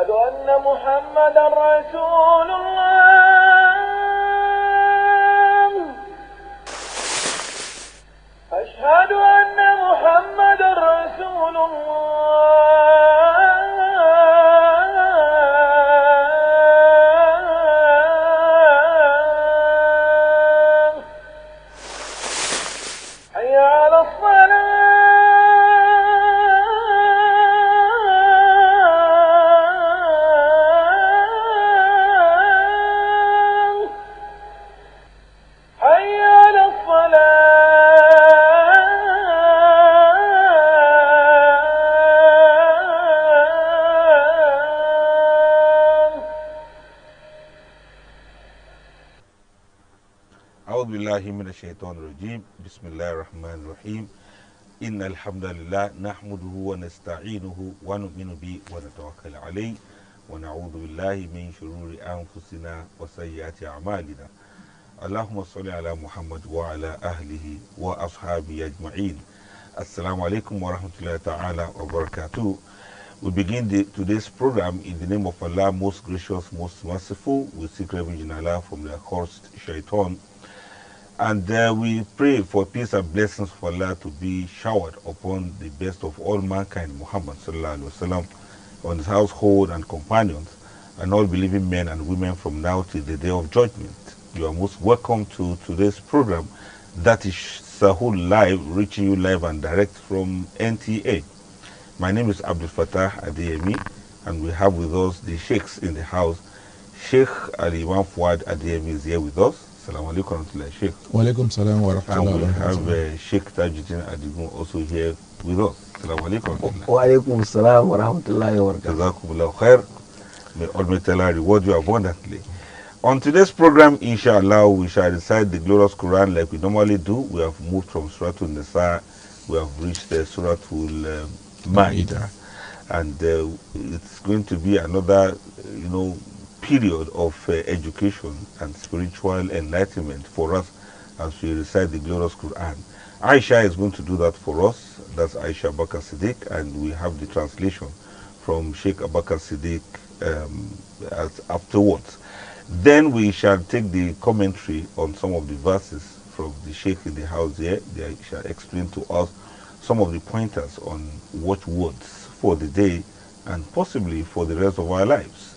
أشهد أن محمدا رسول الله أشهد أن محمدا رسول الله حي على الصلاة حي على الصلاة أعوذ بالله من الشيطان الرجيم بسم الله الرحمن الرحيم إن الحمد لله نحمده ونستعينه ونؤمن به ونتوكل عليه ونعوذ بالله من شرور أنفسنا وسيئات أعمالنا اللهم صل على محمد وعلى أهله وأصحابه أجمعين. Assalamu alaikum wa rahmatullahi ta'ala wa barakatuh. We begin today's program in the name of Allah, most gracious, most merciful. We seek refuge in Allah from the accursed shaitan. And we pray for peace and blessings for Allah to be showered upon the best of all mankind, Muhammad sallallahu alaihi wasallam, on his household and companions, and all believing men and women from now till the day of judgment. You are most welcome to today's program, that is Sahul Live, reaching you live and direct from NTA. My name is Abdul Fattah Adeyemi, and we have with us the sheikhs in the house. Sheikh Ali Imam Fuad Adeyemi is here with us. Assalamu alaikum wa rahmatullahi, Sheikh. Wa alaikum salam wa rahmatullahi And wa we barakatuh. have Sheikh Tajuddin Adigun also here with us. Assalamu alaikum wa rahmatullahi. Wa alaikum salam wa rahmatullahi wa barakatuh. Jazakumullahu khair. May Almighty Allah reward you abundantly. On today's program, inshallah, we shall recite the glorious Quran like we normally do. We have moved from Surah Nisa, we have reached Surah Ma'idah, and it's going to be another, period of education and spiritual enlightenment for us as we recite the glorious Quran. Aisha is going to do that for us. That's Aisha Bakar Siddiq, and we have the translation from Sheikh Abakar Siddiq afterwards. Then we shall take the commentary on some of the verses from the Sheikh in the house here. They shall explain to us some of the pointers on watchwords for the day and possibly for the rest of our lives.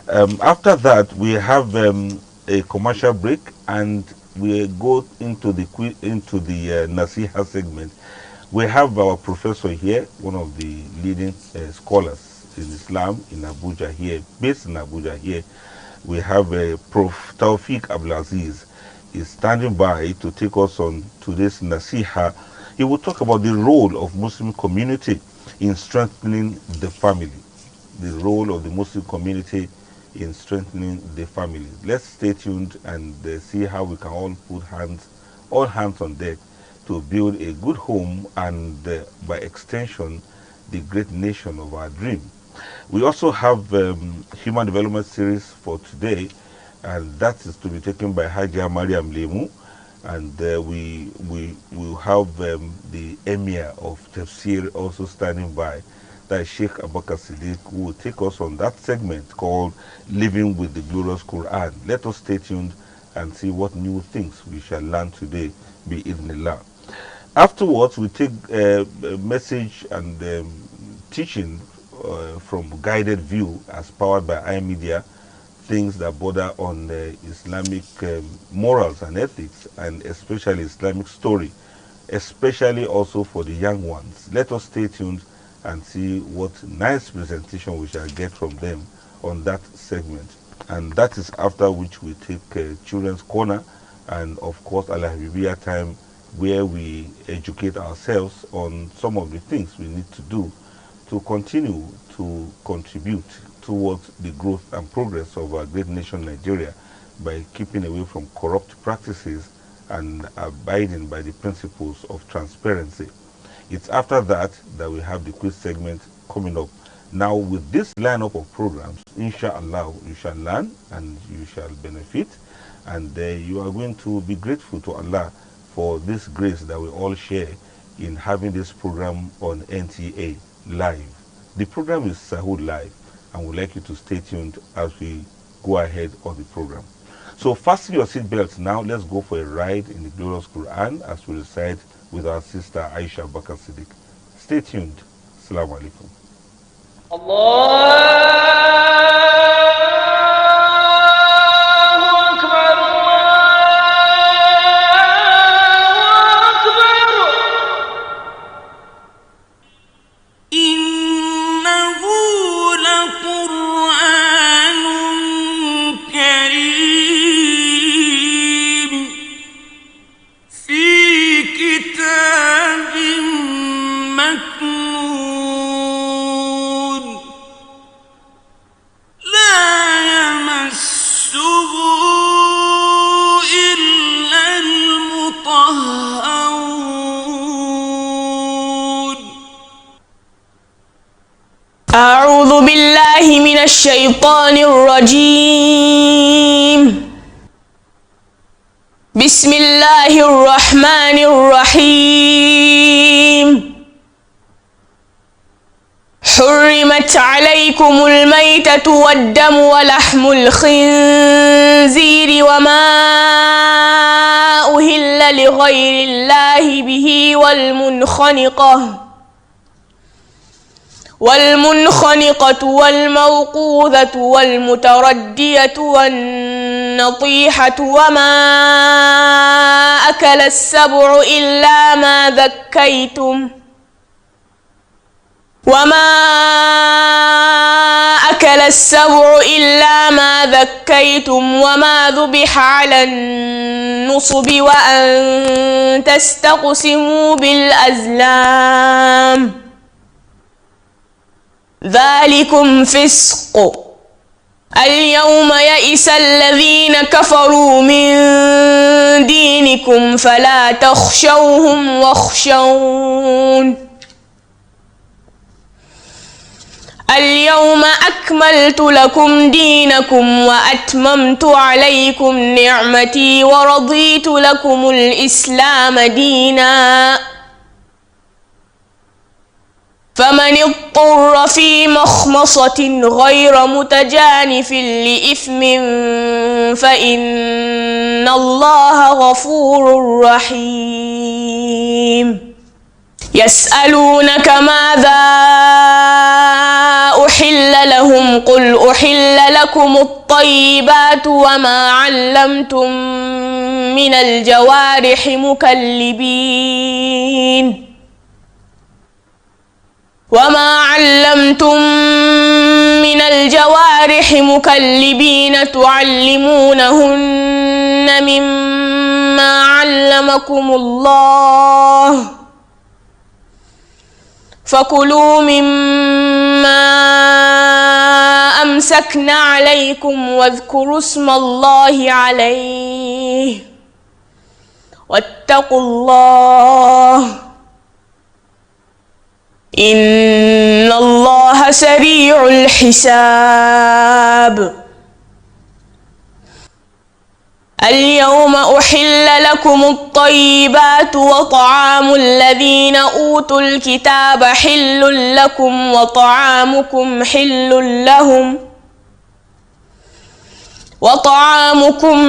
After that, we have a commercial break, and we go into the Nasiha segment. We have our professor here, one of the leading scholars in Islam in Abuja here, based in Abuja here. We have Prof. Tawfiq Abdulaziz is standing by to take us on today's Nasiha. He will talk about the role of Muslim community in strengthening the family. The role of the Muslim community in strengthening the family. Let's stay tuned and see how we can all put all hands on deck to build a good home and by extension the great nation of our dream. We also have Human Development Series for today, and that is to be taken by Hajia Mariam Lemu, and we will have the Emir of Tafsir also standing by. That is Sheikh Abakar Siddiq, who will take us on that segment called Living with the Glorious Quran. Let us stay tuned and see what new things we shall learn today, bi-idhnillah. Afterwards, we take a message and teaching from Guided View as powered by iMedia, things that border on Islamic morals and ethics, and especially Islamic story, especially also for the young ones. Let us stay tuned and see what nice presentation we shall get from them on that segment. And that is after which we take Children's Corner and, of course, Al-Habibiyya time, where we educate ourselves on some of the things we need to do to continue to contribute towards the growth and progress of our great nation Nigeria by keeping away from corrupt practices and abiding by the principles of transparency. It's after that that we have the quiz segment coming up. Now, with this lineup of programs, inshallah, you shall learn and you shall benefit, and you are going to be grateful to Allah for this grace that we all share in having this program on NTA Live. The program is Sahud Live, and we'd like you to stay tuned as we go ahead on the program. So fasten your seatbelts now. Let's go for a ride in the glorious Quran as we recite with our sister Aisha Bakr Siddiq. Stay tuned. Assalamu alaikum. أعوذ بالله من الشيطان الرجيم. بسم الله الرحمن الرحيم. حرمت عليكم الميتة والدم ولحم الخنزير وما أهل لغير الله به والمنخنقة والموقوذة والمتردية والنطيحة وما أكل السبع إلا ما ذكيتم وما ذبح على النصب وأن تستقسموا بالأزلام ذلكم فسق. اليوم يئس الذين كفروا من دينكم فلا تخشوهم واخشون. اليوم أكملت لكم دينكم وأتممت عليكم نعمتي ورضيت لكم الإسلام دينا. فمن اضطر في مخمصة غير متجانف لإثم فإن الله غفور رحيم. يسألونك ماذا أحل لهم قل أحل لكم الطيبات وما علمتم من الجوارح مكلبين تعلمونهن مما علمكم الله فكلوا مما أمسكن عليكم واذكروا اسم الله عليه واتقوا الله إن الله سريع الحساب. اليوم أحل لكم الطيبات وطعام الذين أوتوا الكتاب حل لكم وطعامكم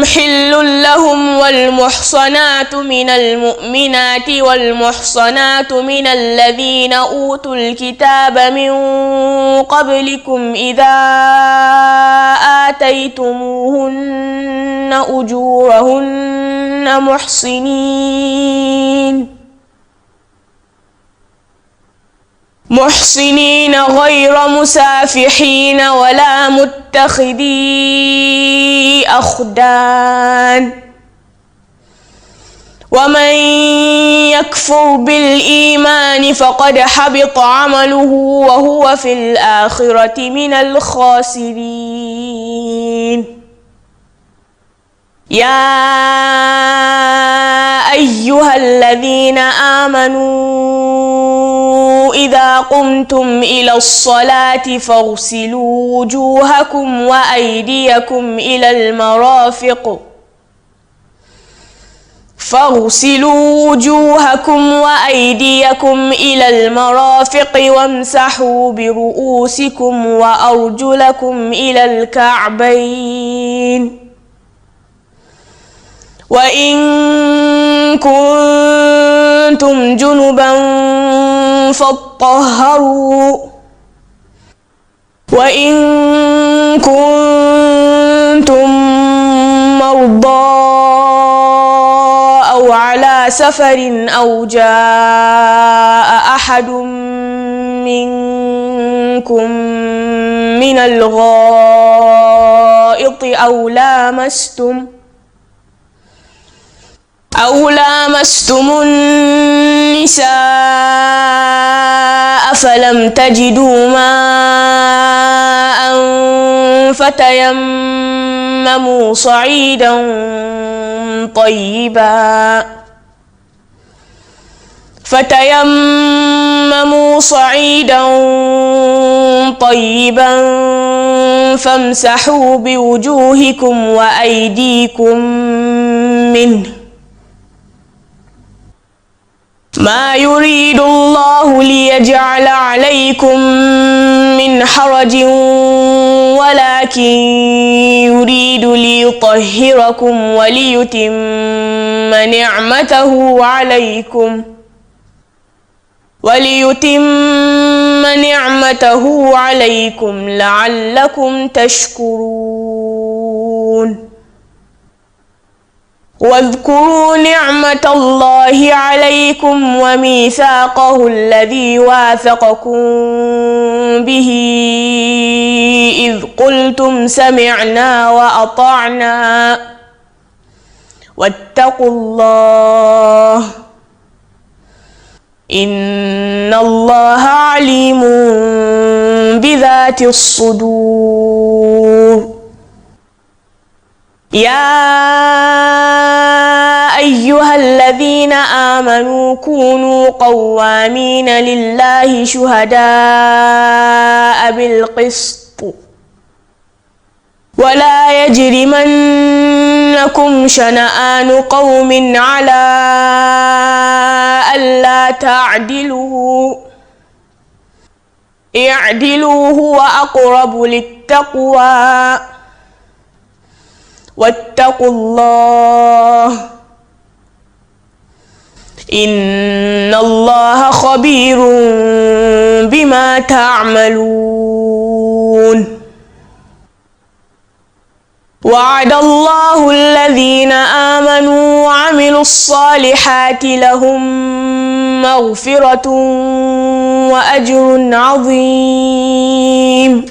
حل لهم والمحصنات من المؤمنات والمحصنات من الذين أوتوا الكتاب من قبلكم إذا آتيتموهن أجورهن محصنين غير مسافحين ولا متخذي أخدان ومن يكفر بالإيمان فقد حبط عمله وهو في الآخرة من الخاسرين. يا أيها الذين آمنوا إذا قمتم إلى الصلاة فاغسلوا وجوهكم وأيديكم إلى المرافق فاغسلوا وجوهكم وأيديكم إلى المرافق وامسحوا برؤوسكم وأرجلكم إلى الكعبين وإن كنتم جنبا فاطهروا وإن كنتم مرضى أو على سفر أو جاء أحد منكم من الغائط أو لامستم النساء فلم تجدوا ماء فتيمموا صعيدا طيبا فامسحوا بوجوهكم وأيديكم منه ما يريد الله ليجعل عليكم من حرج ولكن يريد ليطهركم وليتم نعمته عليكم لعلكم تشكرون واذكروا نعمة الله عليكم وميثاقه الذي واثقكم به إذ قلتم سمعنا وأطعنا واتقوا الله إن الله عليم بذات الصدور يا أيها الذين آمنوا كونوا قوامين لله شهداء بالقسط ولا يجرمنكم شنآن قوم على ألا تعدلوا اعدلوا هو أقرب للتقوى واتقوا الله إن الله خبير بما تعملون وعد الله الذين آمنوا وعملوا الصالحات لهم مغفرة وأجر عظيم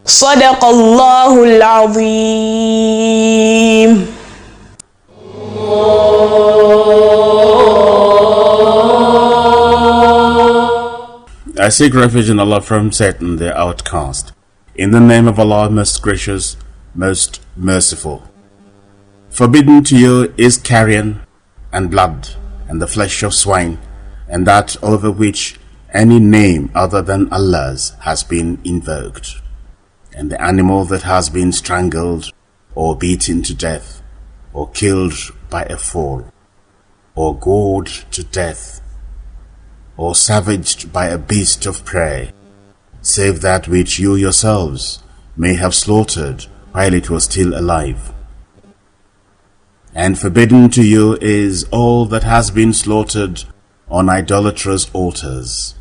صدق الله العظيم. I seek refuge in Allah from Satan, the outcast. In the name of Allah, most gracious, most merciful. Forbidden to you is carrion and blood and the flesh of swine, and that over which any name other than Allah's has been invoked, and the animal that has been strangled or beaten to death or killed by a fall or gored to death or savaged by a beast of prey, save that which you yourselves may have slaughtered while it was still alive. And forbidden to you is all that has been slaughtered on idolatrous altars.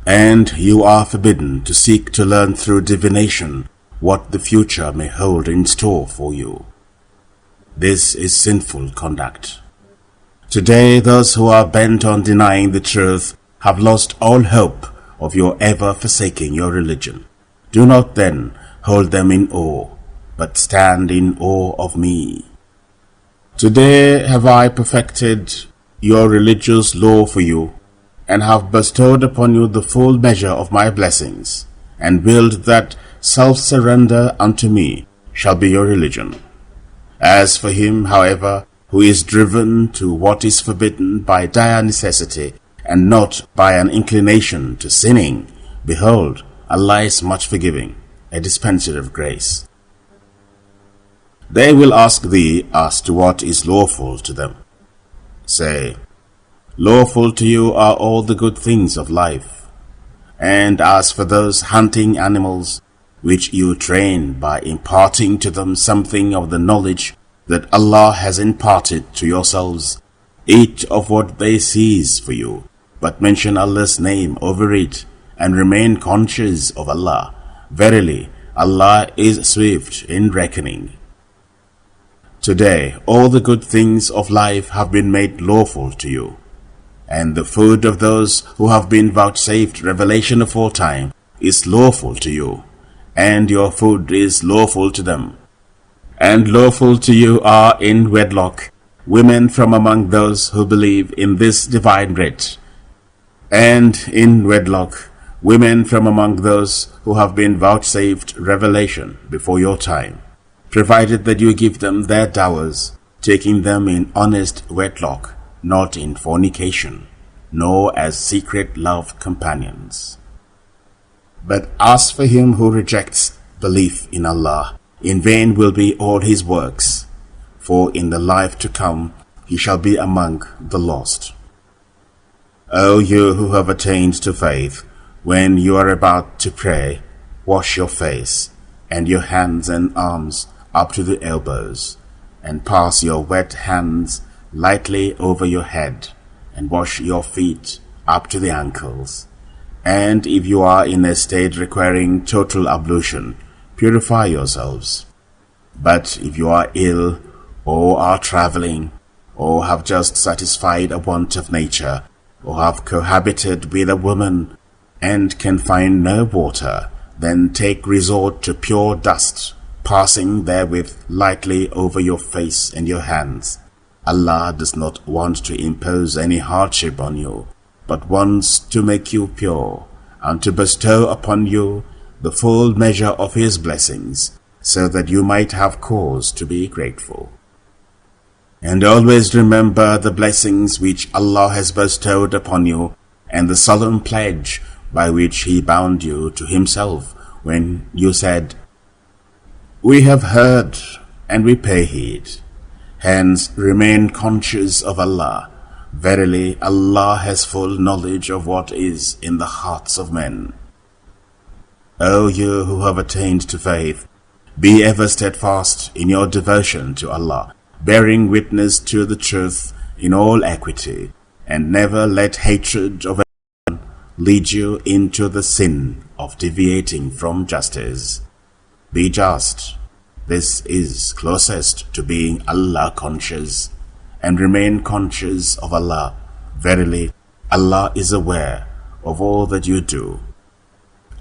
And you are forbidden to seek to learn through divination what the future may hold in store for you. This is sinful conduct. Today, those who are bent on denying the truth have lost all hope of your ever forsaking your religion. Do not then hold them in awe, but stand in awe of me. Today have I perfected your religious law for you, and have bestowed upon you the full measure of my blessings, and willed that self-surrender unto me shall be your religion. As for him, however, who is driven to what is forbidden by dire necessity, and not by an inclination to sinning, behold, Allah is much forgiving, a dispenser of grace. They will ask thee as to what is lawful to them. Say, lawful to you are all the good things of life. And as for those hunting animals, which you train by imparting to them something of the knowledge that Allah has imparted to yourselves, eat of what they seize for you, but mention Allah's name over it, and remain conscious of Allah. Verily, Allah is swift in reckoning. Today, all the good things of life have been made lawful to you, and the food of those who have been vouchsafed revelation aforetime is lawful to you, and your food is lawful to them. And lawful to you are in wedlock women from among those who believe in this divine writ, and in wedlock women from among those who have been vouchsafed revelation before your time, provided that you give them their dowers, taking them in honest wedlock, not in fornication, nor as secret love companions. But as for him who rejects belief in Allah, in vain will be all his works, for in the life to come he shall be among the lost. O you who have attained to faith, when you are about to pray, wash your face, and your hands and arms up to the elbows, and pass your wet hands lightly over your head, and wash your feet up to the ankles. And if you are in a state requiring total ablution, purify yourselves. But if you are ill, or are traveling, or have just satisfied a want of nature, or have cohabited with a woman, and can find no water, then take resort to pure dust, passing therewith lightly over your face and your hands. Allah does not want to impose any hardship on you, but wants to make you pure, and to bestow upon you the full measure of His blessings, so that you might have cause to be grateful. And always remember the blessings which Allah has bestowed upon you, and the solemn pledge by which He bound you to Himself when you said, "We have heard and we pay heed." Hence remain conscious of Allah. Verily, Allah has full knowledge of what is in the hearts of men. O you who have attained to faith, be ever steadfast in your devotion to Allah, bearing witness to the truth in all equity, and never let hatred of anyone lead you into the sin of deviating from justice. Be just. This is closest to being Allah conscious, and remain conscious of Allah. Verily, Allah is aware of all that you do.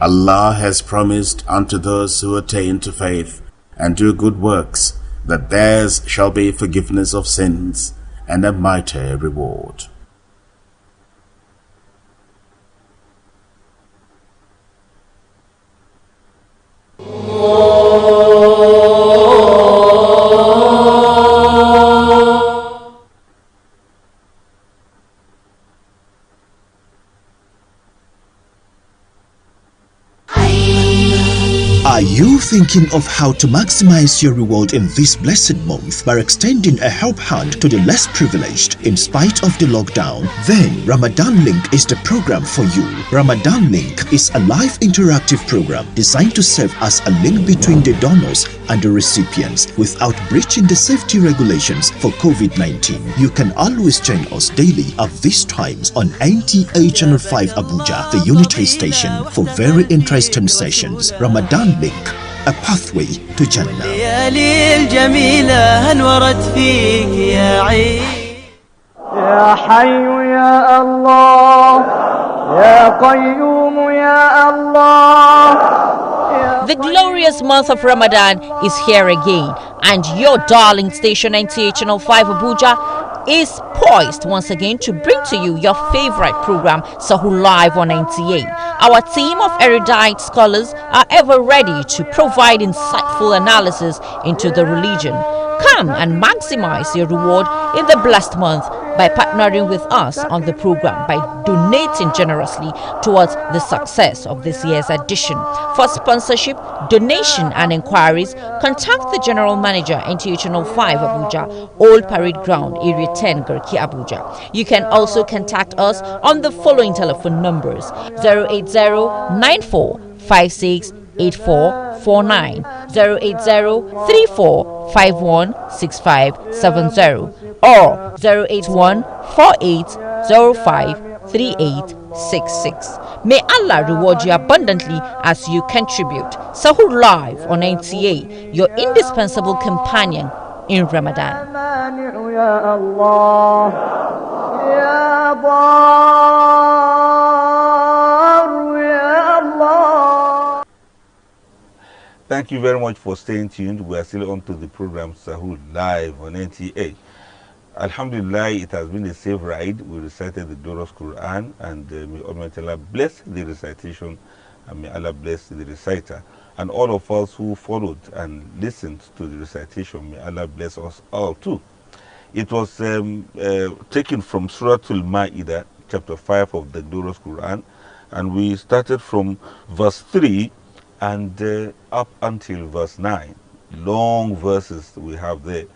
Allah has promised unto those who attain to faith and do good works that theirs shall be forgiveness of sins and a mighty reward. Are you thinking of how to maximize your reward in this blessed month by extending a help hand to the less privileged in spite of the lockdown? Then Ramadan Link is the program for you. Ramadan Link is a live interactive program designed to serve as a link between the donors and the recipients without breaching the safety regulations for COVID-19. You can always join us daily at these times on NTA Channel 5 Abuja, the unitary station, for very interesting sessions. Ramadan Link, a pathway to Jannah. يا حي يا الله يا قيوم يا الله. The glorious month of Ramadan is here again, and your darling station NTA Channel 5 Abuja is poised once again to bring to you your favorite program, Sahur Live on NTA. Our team of erudite scholars are ever ready to provide insightful analysis into the religion. Come and maximize your reward in the blessed month by partnering with us on the program by donating generously towards the success of this year's edition. For sponsorship, donation and inquiries, contact the General Manager, NTA Channel 5 Abuja, Old Parade Ground, Area 10, Garki, Abuja. You can also contact us on the following telephone numbers: 080-9456-8449, 080-3451-6570, or 081-4805-3866. May Allah reward you abundantly as you contribute. Sahur Live on NTA, your indispensable companion in Ramadan. Thank you very much for staying tuned. We are still on to the program Sahur Live on NTA. Alhamdulillah, it has been a safe ride. We recited the Doros Quran, and may Almighty Allah bless the recitation, and may Allah bless the reciter. And all of us who followed and listened to the recitation, may Allah bless us all too. It was taken from Surah Al-Ma'idah, chapter 5 of the Doros Quran, and we started from verse 3 and up until verse 9. Long verses we have there,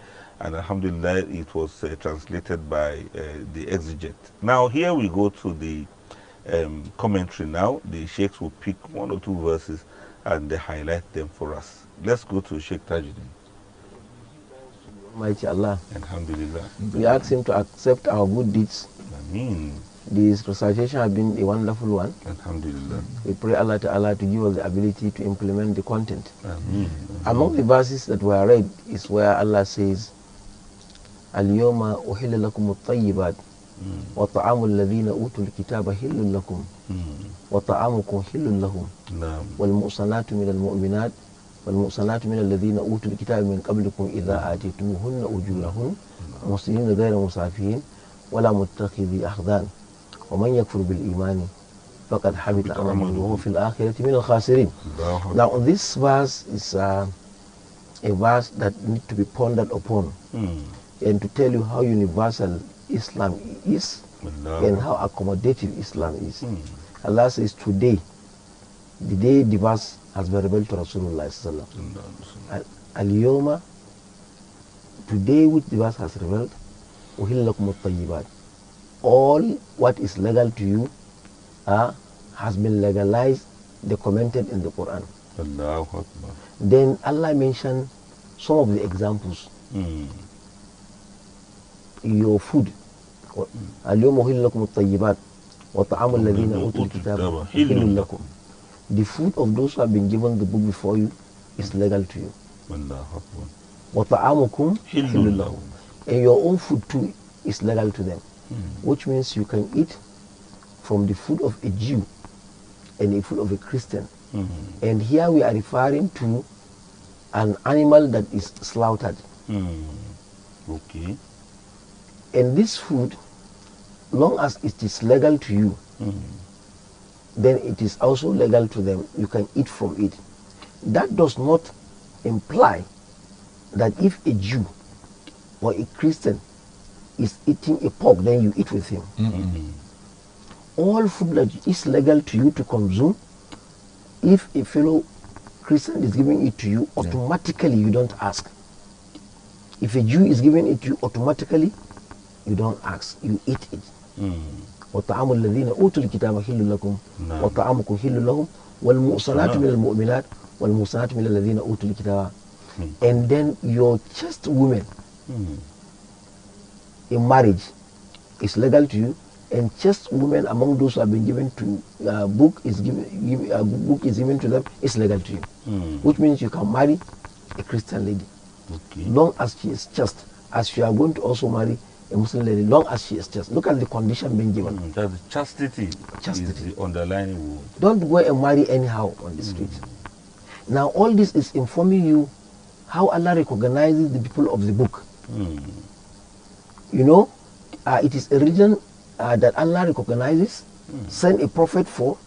and alhamdulillah it was translated by the exegete. Now here we go to the commentary. Now the sheikhs will pick one or two verses and they highlight them for us. Let's go to Sheikh Tajuddin. Almighty Allah, Alhamdulillah. we ask him to accept our good deeds. Ameen. This recitation has been a wonderful one. Alhamdulillah. We pray Allah to give us the ability to implement the content. Ameen. Among the verses that were read is where Allah says, Al-yawma uhilla lakum at-tayyibat wa ta'amu alladhina utul kitaba hillun lakum wa ta'amukum hillun lahum wal mu'sanatu minal mu'minat wal mu'sanatu minal ladhina utul kitaba min qablikum idha atitumuhunna ujurahun muslimina ghayra musafihin wala muttakhidhi akhdan wa man yakfur bil imani faqad habita amaluhu wa huwa fil akhirati minal khasirin. Now this verse is a verse that needs to be pondered upon. And to tell you how universal Islam is and how accommodative Islam is. Allah says today, the day the verse has been revealed to Rasulullah Al-Yawma, today which the verse has revealed, Uhilla lakum at-tayyibat. All what is legal to you has been legalized, documented in the Quran. Then Allah mentioned some of the examples. Your food. اليوم أحل لكم الطيبات وطعام الذين أوتوا الكتاب حل لكم. The food of those who have been given the book before you is legal to you. وطعامكم حل لهم. And your own food too is legal to them. Which means you can eat from the food of a Jew and the food of a Christian. And here we are referring to an animal that is slaughtered. Okay. And this food, long as it is legal to you, then it is also legal to them. You can eat from it. That does not imply that if a Jew or a Christian is eating a pork, then you eat with him. All food that is legal to you to consume, if a fellow Christian is giving it to you, automatically you don't ask. If a Jew is giving it to you, automatically you don't ask, you eat it. وطعام الذين أوتوا الكتاب حل لكم وطعامكم حل لهم والمحصنات من المؤمنات والمحصنات من الذين أوتوا الكتاب. And then your chaste women in marriage is legal to you, and chaste women among those who have been given to book is given to them is legal to you. Which means you can marry a Christian lady, long as she is chaste, as you are going to also marry a Muslim lady, long as she is chaste. Look at the condition being given. That chastity is the underlying word. Don't go and marry anyhow on the street. Now all this is informing you how Allah recognizes the people of the book. You know, it is a religion that Allah recognizes, send a prophet for,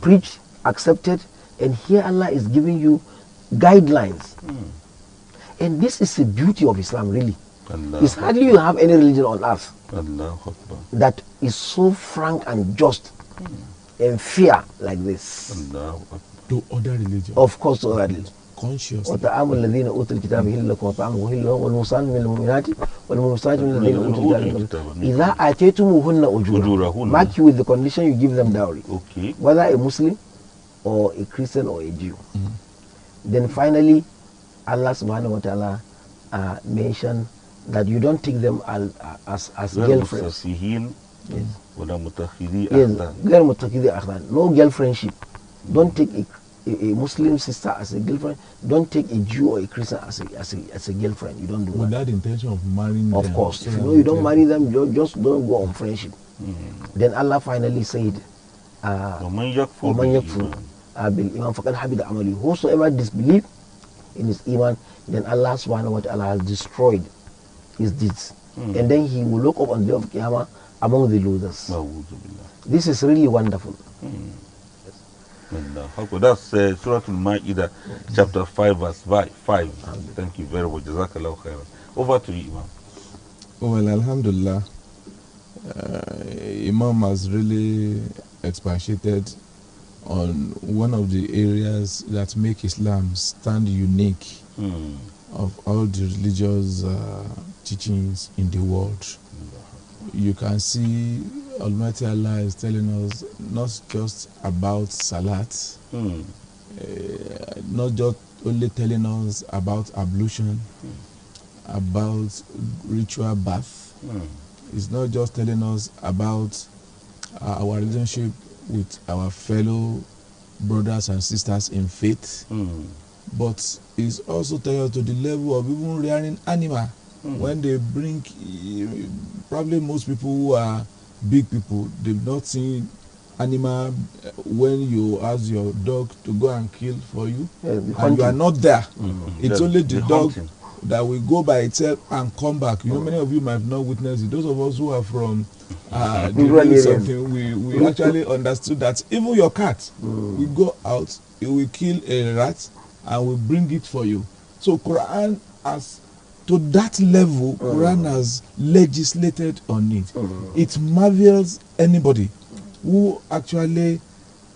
preach, accepted, and here Allah is giving you guidelines. And this is the beauty of Islam, really. Allah It's hardly you have any religion on earth Allah Akbar. that is so frank and just and fair like this. Allah Akbar. To other religions. Of course, to other religion. Conscious. وطعام الذين أوتوا الكتاب حل لكم وطعامه حل لهم والمحصنات من المؤمنات والمحصنات من الذين أوتوا الكتاب إذا آتيتموهن أجورهن. Mark you with the condition you give them dowry. Okay. Whether a Muslim or a Christian or a Jew. Then finally, Allah subhanahu wa ta'ala mentioned that you don't take them as girlfriends. Yes. ولا متخذي Yes, أخدان. غير متخذي أخدان. No girlfriendship. Don't take a Muslim sister as a girlfriend. Don't take a Jew or a Christian as a girlfriend. You don't do With that. that intention of marrying them. Of course. So If you that know you don't can- marry them, you just don't go on friendship. Then Allah finally said, ومن يكفر وَمَنْ يَكْفُرْ بالإيمان بِالْإِيمَانِ فَقَدْ حَبِطَ عَمَلُهُ. Whosoever disbelieve in his iman, then Allah subhanahu wa ta'ala has destroyed his deeds. And then he will look up on the day of Qiyamah among the losers. أعوذ بالله. This is really wonderful. Allah Akbar. That's Surah Al-Ma'idah, chapter 5, verse 5. Thank you very much. Jazakallah khairan. Over to you, Imam. Well, Alhamdulillah, Imam has really expatiated on one of the areas that make Islam stand unique of all the religious teachings in the world. You can see Almighty Allah is telling us not just about Salat, not just only telling us about ablution, about ritual bath. It's not just telling us about our relationship with our fellow brothers and sisters in faith, but it's also telling us to the level of even rearing animal. When they bring, probably most people who are big people, they've not seen animal when you ask your dog to go and kill for you, and you are not there. It's only the dog hunting. that will go by itself and come back. You know, many of you might not witness it. Those of us who are from the real something, we actually understood that even your cat will go out, it will kill a rat and will bring it for you. So Quran has, to that level, Quran has legislated on it. It marvels anybody who actually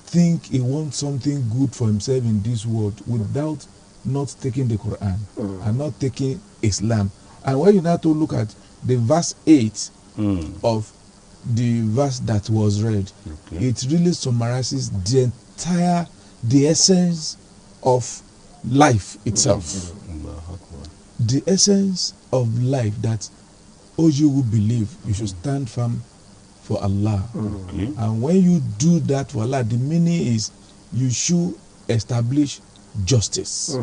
think he wants something good for himself in this world without not taking the Quran and not taking Islam. And when you now to look at the verse 8 of the verse that was read, it really summarizes the essence of life itself. The essence of life, that you who believe, you should stand firm for Allah. And when you do that for Allah, the meaning is you should establish justice.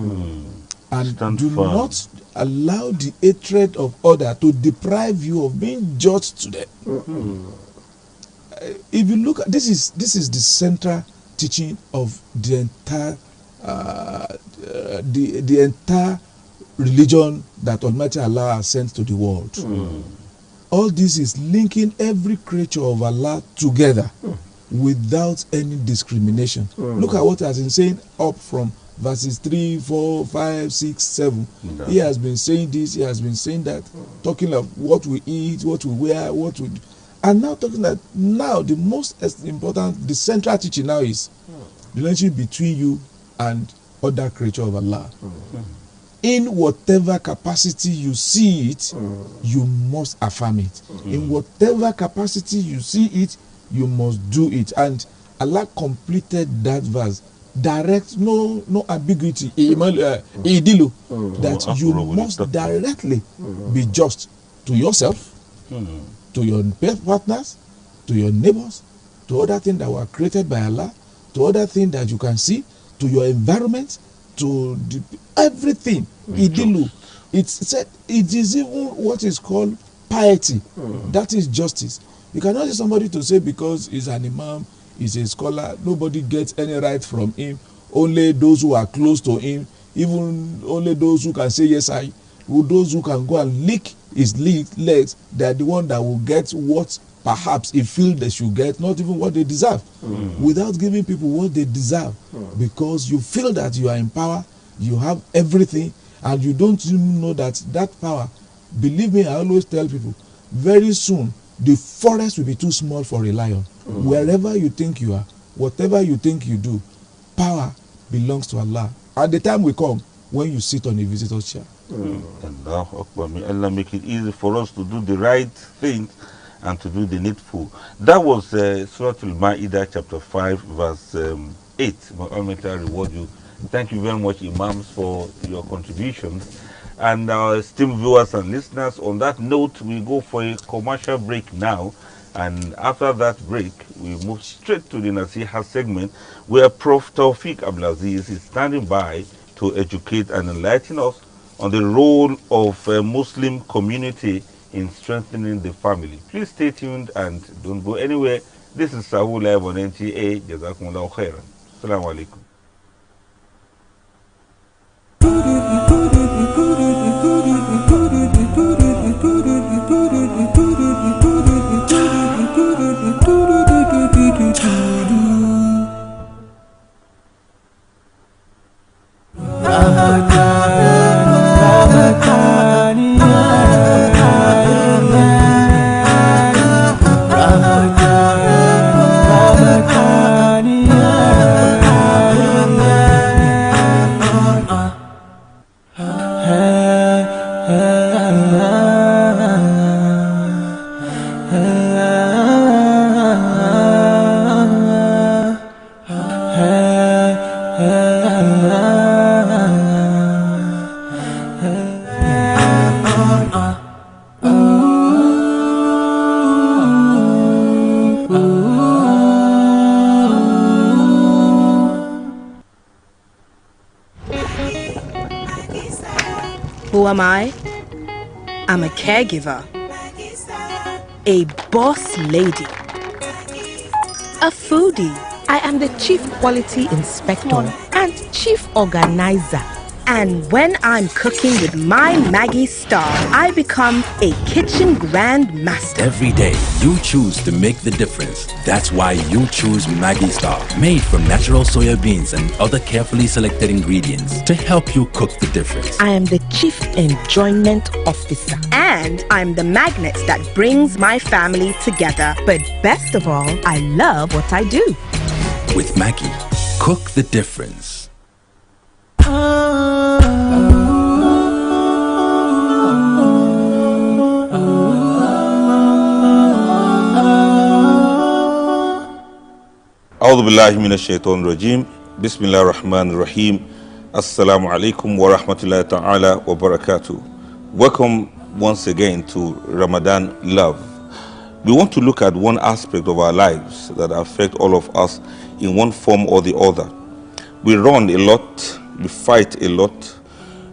And Stand do firm. not allow the hatred of others to deprive you of being just to them. If you look at this is the central teaching of the entire the entire religion that Almighty Allah has sent to the world. All this is linking every creature of Allah together without any discrimination. Look at what has been saying up from verses 3, 4, 5, 6, 7. He has been saying this, he has been saying that, talking of what we eat, what we wear, what we do. And now talking that now the most important, the central teaching now is the relationship between you and other creature of Allah. In whatever capacity you see it, you must affirm it. In whatever capacity you see it, you must do it. And Allah completed that verse. Direct, no ambiguity. Idilu, that you must directly be just to yourself, to your partners, to your neighbors, to other things that were created by Allah, to other things that you can see, to your environment, to everything. Idilu. It's said it is even what is called piety. That is justice. You cannot say somebody to say because he's an imam, he's a scholar, nobody gets any right from him. Only those who are close to him, even only those who can say yes I, those who can go and lick his legs, they are the one that will get what perhaps he feels they should get, not even what they deserve, without giving people what they deserve, because you feel that you are in power, you have everything, and you don't even know that that power Believe me, I always tell people, very soon, the forest will be too small for a lion. Wherever you think you are, whatever you think you do, power belongs to Allah. At the time will come when you sit on a visitor's chair. Allahu Akbar. May Allah make it easy for us to do the right thing and to do the needful. That was Surah Al-Ma'idah chapter 5 verse 8. May Allah reward you. Thank you very much, Imams, for your contributions. And our esteemed viewers and listeners, on that note, we go for a commercial break now. And after that break, we move straight to the Nasiha segment, where Prof. Tawfiq Abdulaziz is standing by to educate and enlighten us on the role of a Muslim community in strengthening the family. Please stay tuned and don't go anywhere. This is Sahu Live on NTA. Jazakumullahu khairan. Assalamu alaikum. Who am I? I'm a caregiver, a boss lady, a foodie. I am the chief quality inspector and chief organizer. And when I'm cooking with my Maggie Star, I become a kitchen grand master. Every day, you choose to make the difference. That's why you choose Maggie Star, made from natural soya beans and other carefully selected ingredients to help you cook the difference. I am the chief enjoyment officer, and I'm the magnet that brings my family together. But best of all, I love what I do. With Maggie, cook the difference. أعوذ بالله من الشيطان الرجيم بسم الله الرحمن الرحيم Assalamu alaikum wa rahmatullahi ta'ala wa barakatuh. Welcome once again to Ramadan Love. We want to look at one aspect of our lives that affect all of us in one form or the other. We run a lot, we fight a lot,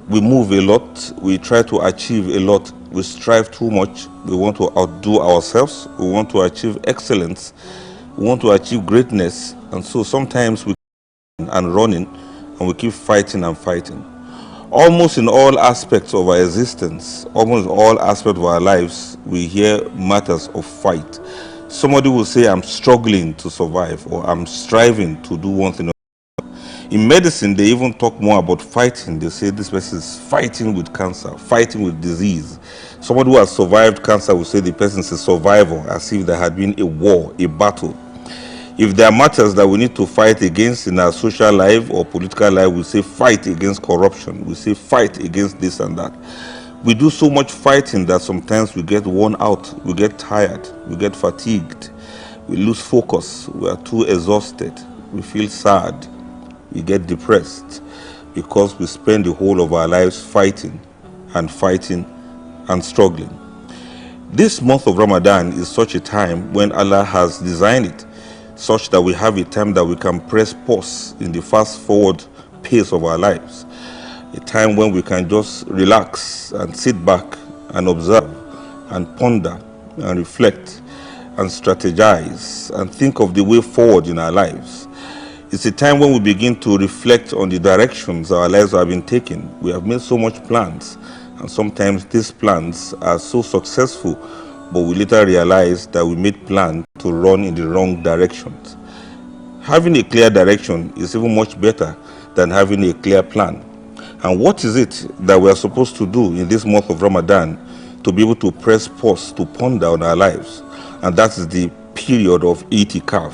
we move a lot, we try to achieve a lot, we strive too much, we want to outdo ourselves, we want to achieve excellence, we want to achieve greatness, and so sometimes we keep running and we keep fighting and fighting. Almost in all aspects of our existence, almost in all aspects of our lives, we hear matters of fight. Somebody will say, I'm struggling to survive, or I'm striving to do one thing. In medicine, they even talk more about fighting. They say this person is fighting with cancer, fighting with disease. Somebody who has survived cancer will say the person is a survivor, as if there had been a war, a battle. If there are matters that we need to fight against in our social life or political life, we say fight against corruption. We say fight against this and that. We do so much fighting that sometimes we get worn out, we get tired, we get fatigued, we lose focus, we are too exhausted, we feel sad, we get depressed because we spend the whole of our lives fighting and struggling. This month of Ramadan is such a time when Allah has designed it such that we have a time that we can press pause in the fast forward pace of our lives. A time when we can just relax and sit back and observe and ponder and reflect and strategize and think of the way forward in our lives. It's a time when we begin to reflect on the directions our lives have been taking. We have made so much plans, and sometimes these plans are so successful, but we later realize that we made plans to run in the wrong directions. Having a clear direction is even much better than having a clear plan. And what is it that we are supposed to do in this month of Ramadan to be able to press pause, to ponder on our lives. And that is the period of itikaf.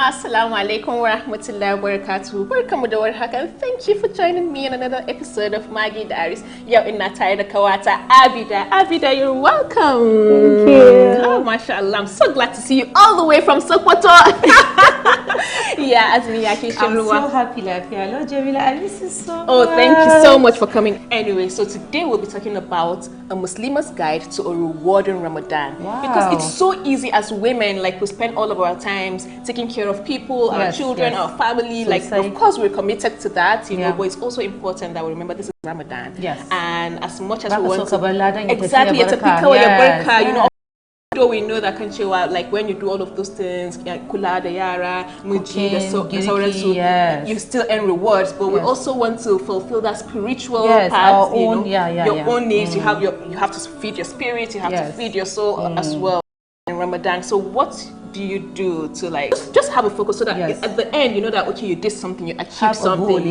Assalamu alaikum wa rahmatullahi wa barakatuhu. Barkamu da warhaka. Thank you for joining me in another episode of Maggie Diaries. Yau ina tare da kawata Abida. Abida, you're welcome. Thank you. Oh, mashallah. I'm so glad to see you all the way from Sokoto. Yeah, Azmi Yaki Shirwa. I'm so happy, Hello, Jamila. I miss you so much. Oh, thank you so much for coming. Anyway, so today we'll be talking about a Muslima's guide to a rewarding Ramadan. Wow. Because it's so easy as women, like we spend all of our times taking care of people, our children, our family. So like, of course, we're committed to that, you know, but it's also important that we remember this is Ramadan. Yes. And as much as we want to... Exactly, it's a pika, you know, though we know that like when you do all of those things, kula da yara, muji, you still earn rewards, but we also want to fulfill that spiritual part, you know, your own needs. You have to feed your spirit, you have to feed your soul as well in Ramadan. So what do you do to like just have a focus so that at the end you know that okay, you did something, you achieved something.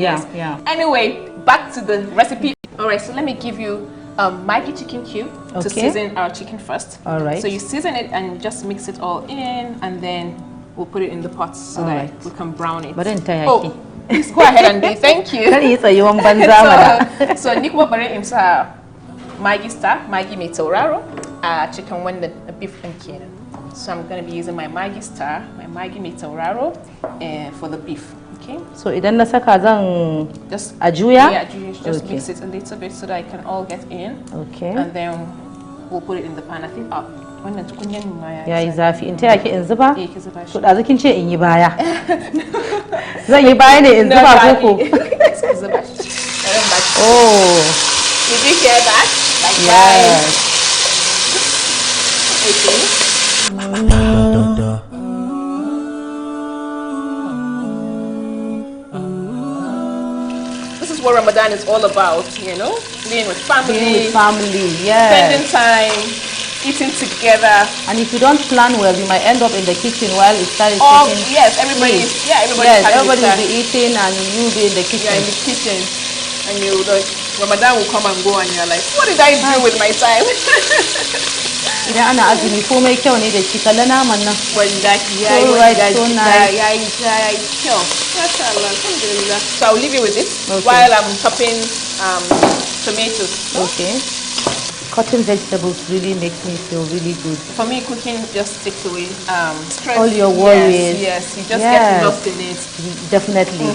Anyway, back to the recipe. All right, so let me give you Maggi chicken cube to season our chicken first. All right. So you season it and just mix it all in, and then we'll put it in the pot so that we can brown it. Oh, please go ahead and do it. Thank you. So Nikwa bare imsa Maggi star, Maggi mai tauraro, chicken wanda beef and kenan. So I'm going to be using my Maggi star, my Maggi mai tauraro for the beef. Okay. So idan na saka zan just ajuya? Yeah, just mix it a little bit so that it can all get in. Okay. And then we'll put it in the pan. I think wannan tukunyan ma yayi zafi. In taya ki in zuba? Eh, ki zuba shi. To dazu kin ce in yi baya. Zan yi baya ne in zuba koko. Ki zuba shi. Oh. Did you hear that? Like that. Okay. What Ramadan is all about, you know, being with family, spending time, eating together. And if you don't plan well, you might end up in the kitchen while it starts eating. Yes, everybody will be eating and you'll be in the kitchen. Yeah, in the kitchen, and you like Ramadan will come and go, and you're like, what did I do with my time? Idan ana azumi komai kyau ne da shi kalla naman nan. Wallahi yayi kyau. Mashallah, alhamdulillah. So I'll leave you with it while I'm chopping tomatoes. Okay. Cutting vegetables really makes me feel really good. For me, cooking just takes away stress. All your worries. Yes, you just get lost in it. Definitely.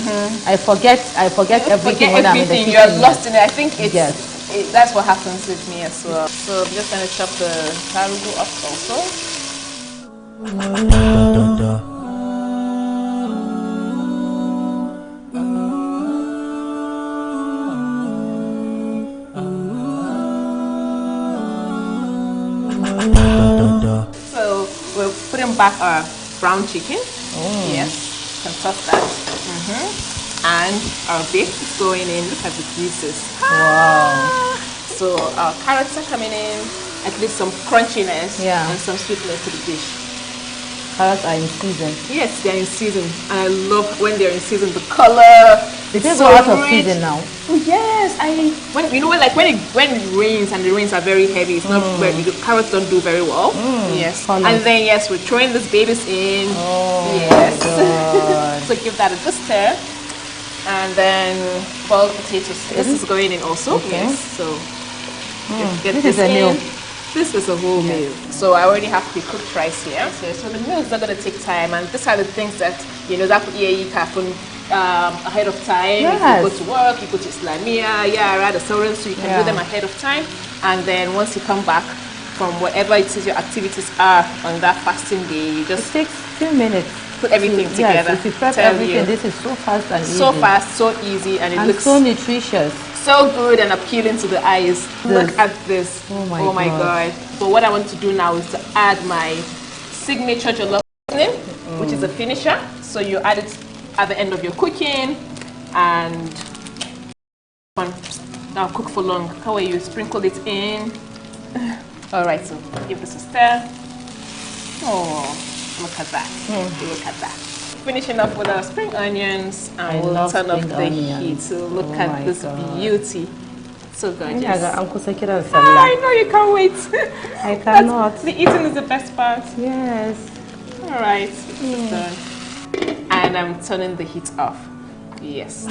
I forget everything when I'm in the kitchen. You're lost in it. I think that's what happens with me as well. So I'm just going to chop the tarugu up also. So we're putting back our brown chicken. Yes, can toss that. And our beef is going in. Look at the juices. Wow. So our carrots are coming in. At least some crunchiness and some sweetness to the dish. Carrots are in season. Yes, they're in season. And I love when they're in season. The color. They go out of season now. Yes, when it rains and the rains are very heavy, it's not very, the carrots don't do very well. Yes, and then we're throwing these babies in. Yes. So give that a good stir. And then boiled potatoes. This is going in also. Yes. So get this is a meal. This is a whole meal. So I already have pre-cooked rice here. So the meal is not going to take time. And these are the things that that could ahead of time. Yes. If you go to work, you go to Islamia, Yara, the Sauran, so you can do them ahead of time. And then once you come back from whatever it is your activities are on that fasting day, you just it takes 2 minutes. Put everything together. If you prep everything, this is so fast and easy. So fast, so easy, and it looks so nutritious. So good and appealing to the eyes. Look at this. Oh my God. But what I want to do now is to add my signature jollof seasoning, which is a finisher. So you add it at the end of your cooking and now cook for long. How are you? Sprinkle it in. All right, so give this a stir. Oh, look at that. Look at that. Finishing up with our spring onions, and we'll turn up the heat. So look at this beauty. So gorgeous. I know you can't wait. I cannot. The eating is the best part. Yes. All right, done. And I'm turning the heat off. Yes.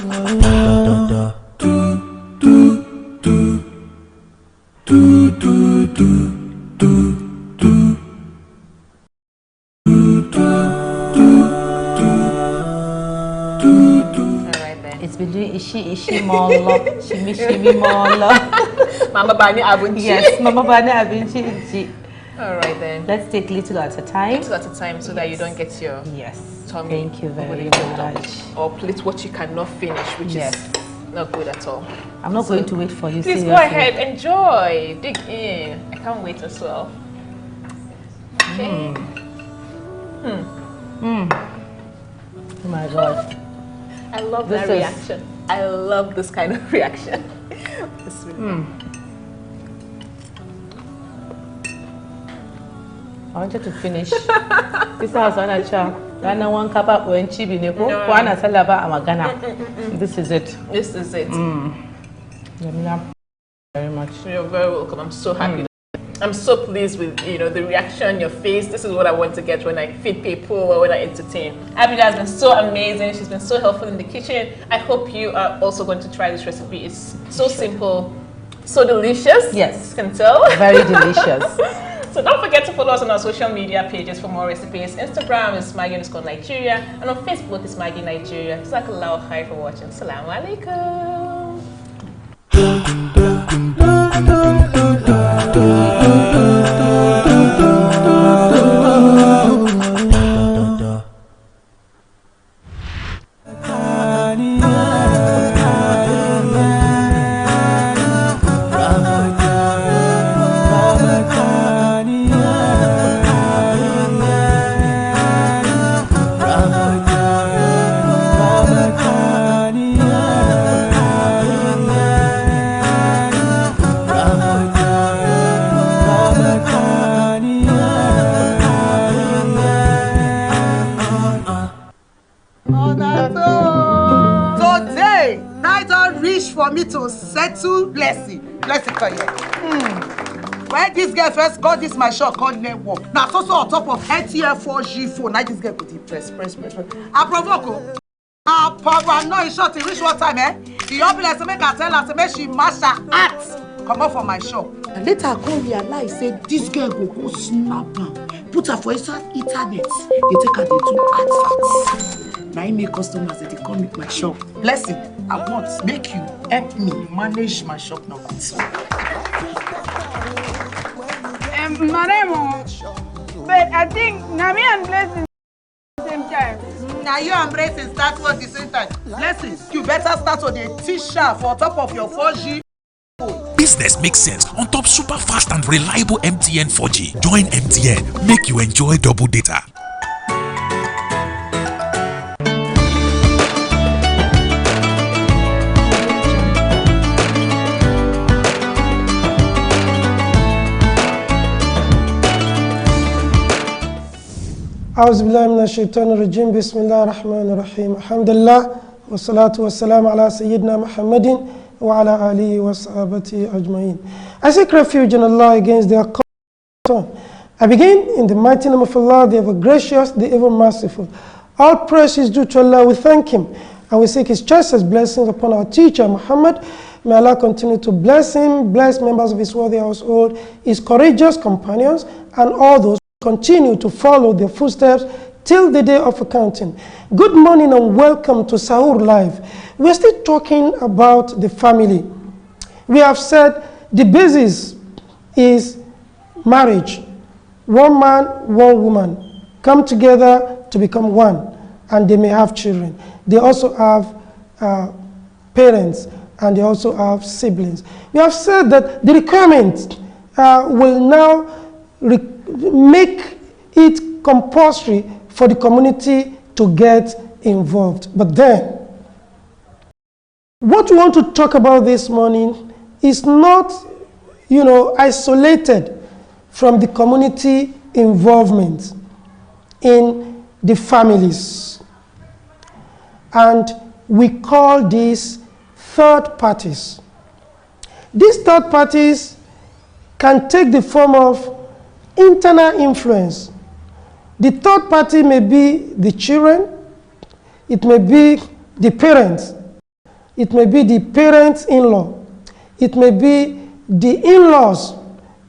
It's been doing ishi molo, shimi molo. Mama Bani Abunchi. Yes, Mama Bani Abunchi. All right then. Let's take little at a time. Little at a time so that you don't get your tummy. Thank you very much. Or plate what you cannot finish, which is not good at all. I'm not going to wait for you. Please go ahead, enjoy, dig in. I can't wait as well. Okay. Oh my God. I love that reaction. I love this kind of reaction. It's really I wanted to finish. This house on a chart. Dana one cup up when chibi neko. Kwana salaba amagana. This is it. This is it. Very much. You're very welcome. I'm so happy. I'm so pleased with the reaction, your face. This is what I want to get when I feed people or when I entertain. Abida has been so amazing. She's been so helpful in the kitchen. I hope you are also going to try this recipe. It's so simple, so delicious. Yes, you can tell. Very delicious. So don't forget to follow us on our social media pages for more recipes. Instagram is Maggie_Nigeria, and on Facebook is Maggie Nigeria. Jazakallahu khair for watching. Assalamu alaikum. For me to settle blessing for you. When this girl first got this my shop called network. Now so on top of NTA 4G phone. Now this girl could press. I provoke. I know it's short. Reach what time, eh? The ambulance to make her tell her to make she mash her act. Come out from my shop. And later I come realize say this girl go snap am. Put her for inside internet. They take her to adverts. Now I make customers that they come with my shop. Blessing, I want make you help me manage my shop now. My name but I think Nami and Blessing at the same time. Now you and Blessing start at the same time. Blessing, you better start with a T-shirt for top of your 4G. Business makes sense on top super fast and reliable MTN 4G. Join MTN, make you enjoy double data. أعوذ بالله من الشيطان الرجيم بسم الله الرحمن الرحيم الحمد لله والصلاة والسلام على سيدنا محمد وعلى آله وصحبه أجمعين. I seek refuge in Allah against their cause. I begin in the mighty name of Allah, the ever gracious, the ever merciful. All praise is due to Allah. We thank Him and we seek His choicest blessings upon our teacher Muhammad. May Allah continue to bless him, bless members of his worthy household, his courageous companions, and all those continue to follow their footsteps till the day of accounting. Good morning and welcome to Sahur Live. We're still talking about the family. We have said the basis is marriage. One man, one woman come together to become one, and they may have children. They also have parents, and they also have siblings. We have said that the requirement will now make it compulsory for the community to get involved. But then, what we want to talk about this morning is not, isolated from the community involvement in the families. And we call these third parties. These third parties can take the form of internal influence. The third party may be the children, it may be the parents, it may be the parents-in-law, it may be the in-laws,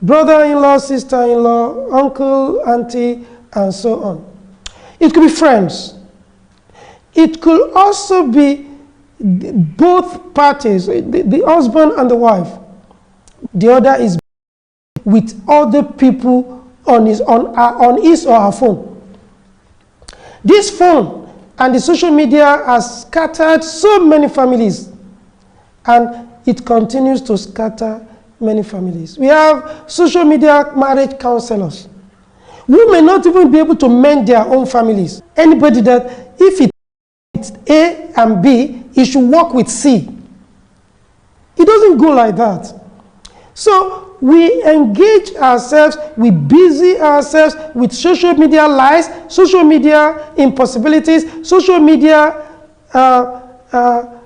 brother-in-law, sister-in-law, uncle, auntie, and so on. It could be friends. It could also be both parties, the husband and the wife. The other is with other people on his or her phone. This phone and the social media has scattered so many families, and it continues to scatter many families. We have social media marriage counselors who may not even be able to mend their own families. Anybody that if it's A and B, it should work with C. It doesn't go like that. So we engage ourselves, we busy ourselves with social media lies, social media impossibilities, social media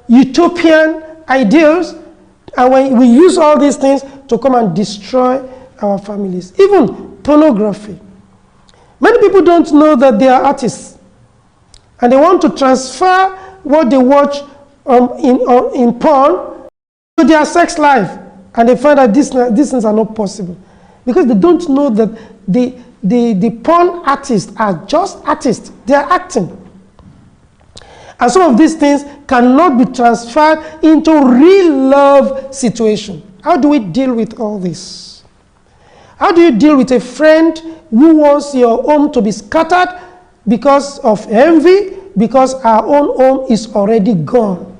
utopian ideals, and when we use all these things to come and destroy our families. Even pornography. Many people don't know that they are artists, and they want to transfer what they watch in porn to their sex life, and they find that these things are not possible because they don't know that the porn artists are just artists. They are acting. And some of these things cannot be transferred into real love situation. How do we deal with all this? How do you deal with a friend who wants your home to be scattered because of envy, because our own home is already gone?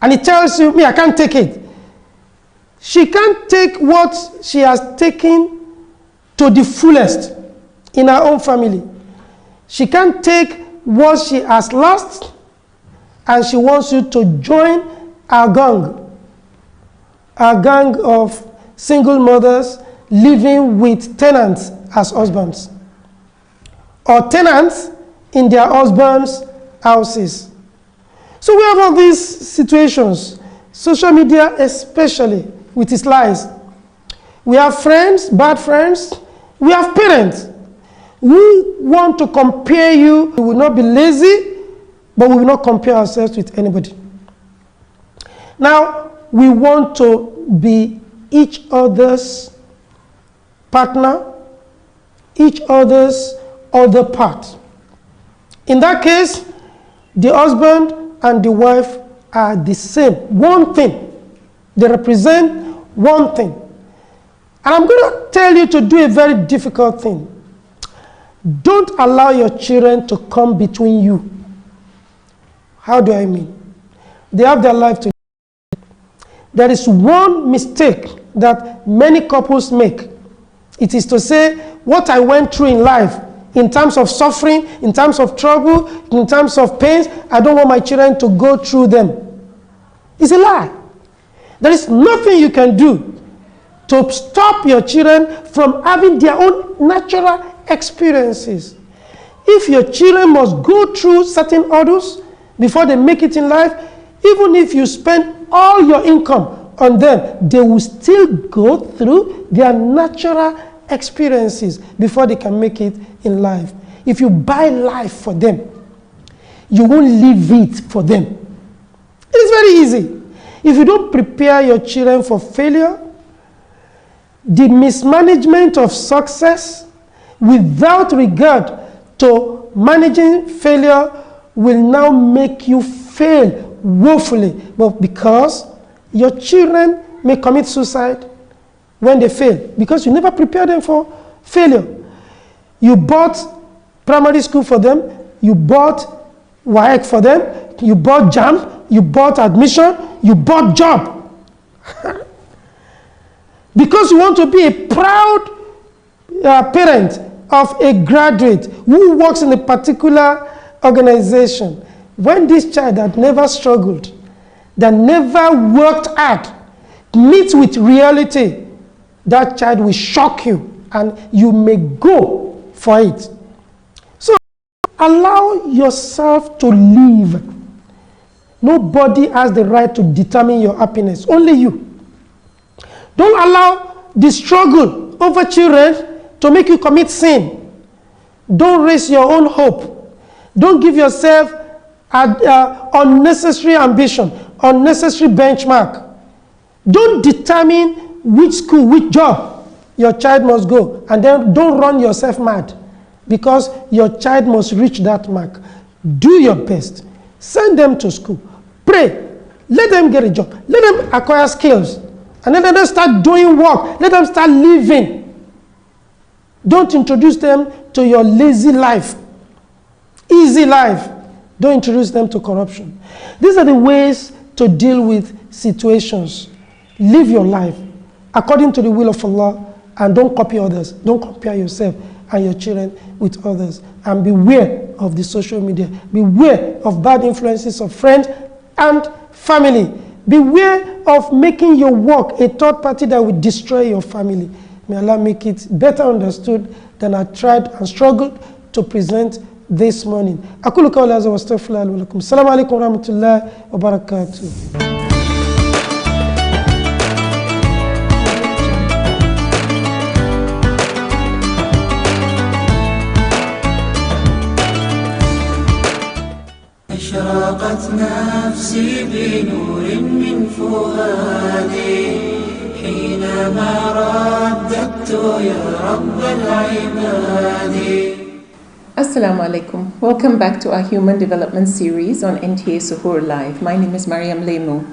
And he tells you, me, I can't take it. She can't take what she has taken to the fullest in her own family. She can't take what she has lost, and she wants you to join our gang of single mothers living with tenants as husbands, or tenants in their husbands' houses. So we have all these situations, social media especially with its lies. We have friends, bad friends. We have parents who want to compare you. We will not be lazy, but we will not compare ourselves with anybody. Now, we want to be each other's partner, each other's other part. In that case, the husband and the wife are the same, one thing. They represent one thing. And I'm going to tell you to do a very difficult thing. Don't allow your children to come between you. How do I mean? They have their life to live. There is one mistake that many couples make. It is to say, what I went through in life, in terms of suffering, in terms of trouble, in terms of pains, I don't want my children to go through them. It's a lie. There is nothing you can do to stop your children from having their own natural experiences. If your children must go through certain hurdles before they make it in life, even if you spend all your income on them, they will still go through their natural experiences before they can make it in life. If you buy life for them, you won't live it for them. It's very easy. If you don't prepare your children for failure, the mismanagement of success without regard to managing failure will now make you fail woefully. But because your children may commit suicide when they fail, because you never prepared them for failure. You bought primary school for them, you bought WAEC for them, you bought JAMB, you bought admission, you bought job. Because you want to be a proud parent of a graduate who works in a particular organization. When this child that never struggled, that never worked hard, meets with reality, that child will shock you and you may go for it. So allow yourself to live. Nobody has the right to determine your happiness, only you. Don't allow the struggle over children to make you commit sin. Don't raise your own hope. Don't give yourself unnecessary ambition, unnecessary benchmark. Don't determine which school, which job your child must go, and then don't run yourself mad because your child must reach that mark. Do your best. Send them to school. Pray. Let them get a job. Let them acquire skills. And then let them start doing work. Let them start living. Don't introduce them to your lazy life, easy life. Don't introduce them to corruption. These are the ways to deal with situations. Live your life according to the will of Allah and don't copy others. Don't compare yourself and your children with others. And beware of the social media. Beware of bad influences of friends and family. Beware of making your work a third party that will destroy your family. May Allah make it better understood than I tried and struggled to present this morning. أقول قولي هذا واستغفر الله لي ولكم. السلام عليكم ورحمة الله وبركاته. أشرقت نفسي بنور من فؤادي حينما رددت يا رب العباد. Assalamu alaikum. Welcome back to our Human Development series on NTA Suhoor Live. My name is Mariam Lemu.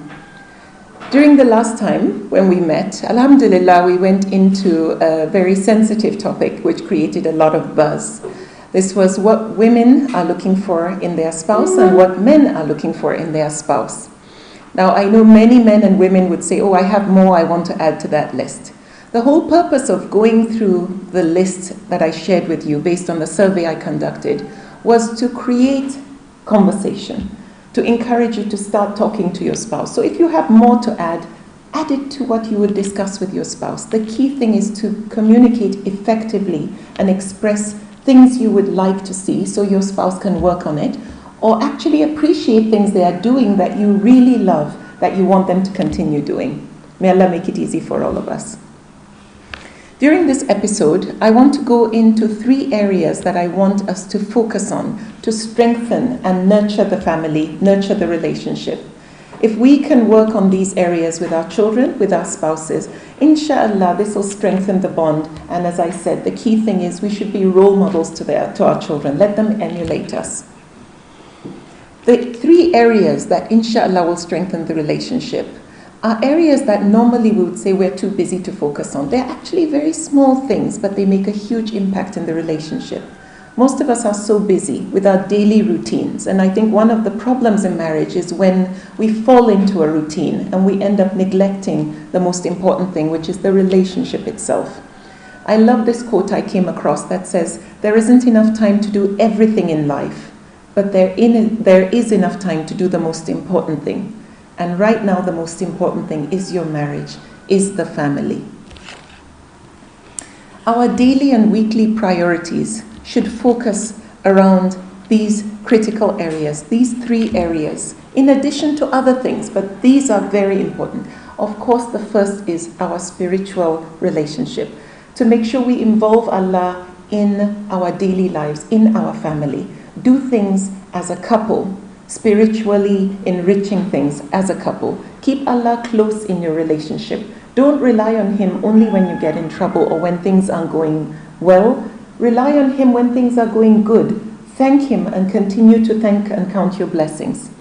During the last time when we met, Alhamdulillah, we went into a very sensitive topic which created a lot of buzz. This was what women are looking for in their spouse and what men are looking for in their spouse. Now, I know many men and women would say, oh, I have more I want to add to that list. The whole purpose of going through the list that I shared with you based on the survey I conducted was to create conversation, to encourage you to start talking to your spouse. So if you have more to add it to what you would discuss with your spouse. The key thing is to communicate effectively and express things you would like to see so your spouse can work on it, or actually appreciate things they are doing that you really love, that you want them to continue doing. May Allah make it easy for all of us. During this episode, I want to go into 3 areas that I want us to focus on to strengthen and nurture the family, nurture the relationship. If we can work on these areas with our children, with our spouses, inshallah, this will strengthen the bond. And as I said, the key thing is we should be role models to our children. Let them emulate us. The 3 areas that inshallah will strengthen the relationship are areas that normally we would say we're too busy to focus on. They're actually very small things, but they make a huge impact in the relationship. Most of us are so busy with our daily routines, and I think one of the problems in marriage is when we fall into a routine and we end up neglecting the most important thing, which is the relationship itself. I love this quote I came across that says, there isn't enough time to do everything in life, but there is enough time to do the most important thing. And right now, the most important thing is your marriage, is the family. Our daily and weekly priorities should focus around these critical areas, these 3 areas, in addition to other things, but these are very important. Of course, the first is our spiritual relationship, to make sure we involve Allah in our daily lives, in our family. Do things as a couple, spiritually enriching things as a couple. Keep Allah close in your relationship. Don't rely on Him only when you get in trouble or when things aren't going well. Rely on Him when things are going good. Thank Him and continue to thank and count your blessings.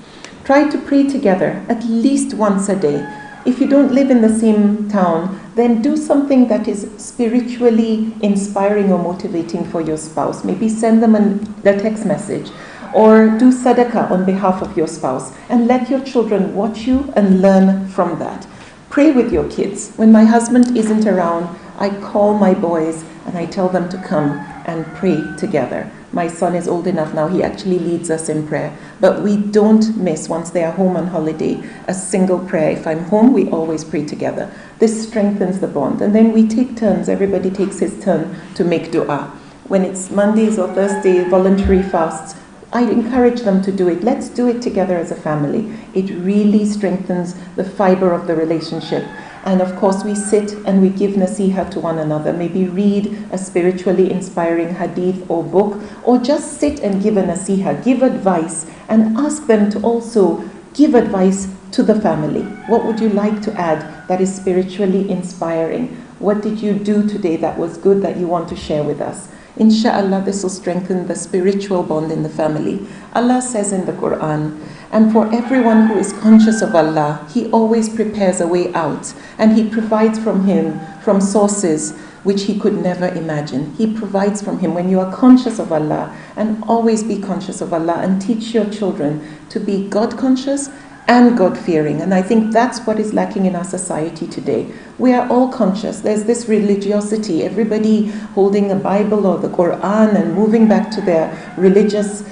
Try to pray together at least once a day. If you don't live in the same town, then do something that is spiritually inspiring or motivating for your spouse. Maybe send them a text message, or do sadaqah on behalf of your spouse, and let your children watch you and learn from that. Pray with your kids. When my husband isn't around, I call my boys and I tell them to come and pray together. My son is old enough now, he actually leads us in prayer. But we don't miss, once they are home on holiday, a single prayer. If I'm home, we always pray together. This strengthens the bond. And then we take turns, everybody takes his turn to make dua. When it's Mondays or Thursdays, voluntary fasts, I encourage them to do it. Let's do it together as a family. It really strengthens the fiber of the relationship. And of course, we sit and we give nasiha to one another. Maybe read a spiritually inspiring hadith or book, or just sit and give a nasiha, give advice, and ask them to also give advice to the family. What would you like to add that is spiritually inspiring? What did you do today that was good that you want to share with us? Insha'Allah, this will strengthen the spiritual bond in the family. Allah says in the Quran, and for everyone who is conscious of Allah, He always prepares a way out, and He provides from Him, from sources which He could never imagine. He provides from Him. When you are conscious of Allah, and always be conscious of Allah, and teach your children to be God conscious and God-fearing. And I think that's what is lacking in our society today. We are all conscious. There's this religiosity, everybody holding a Bible or the Quran and moving back to their religious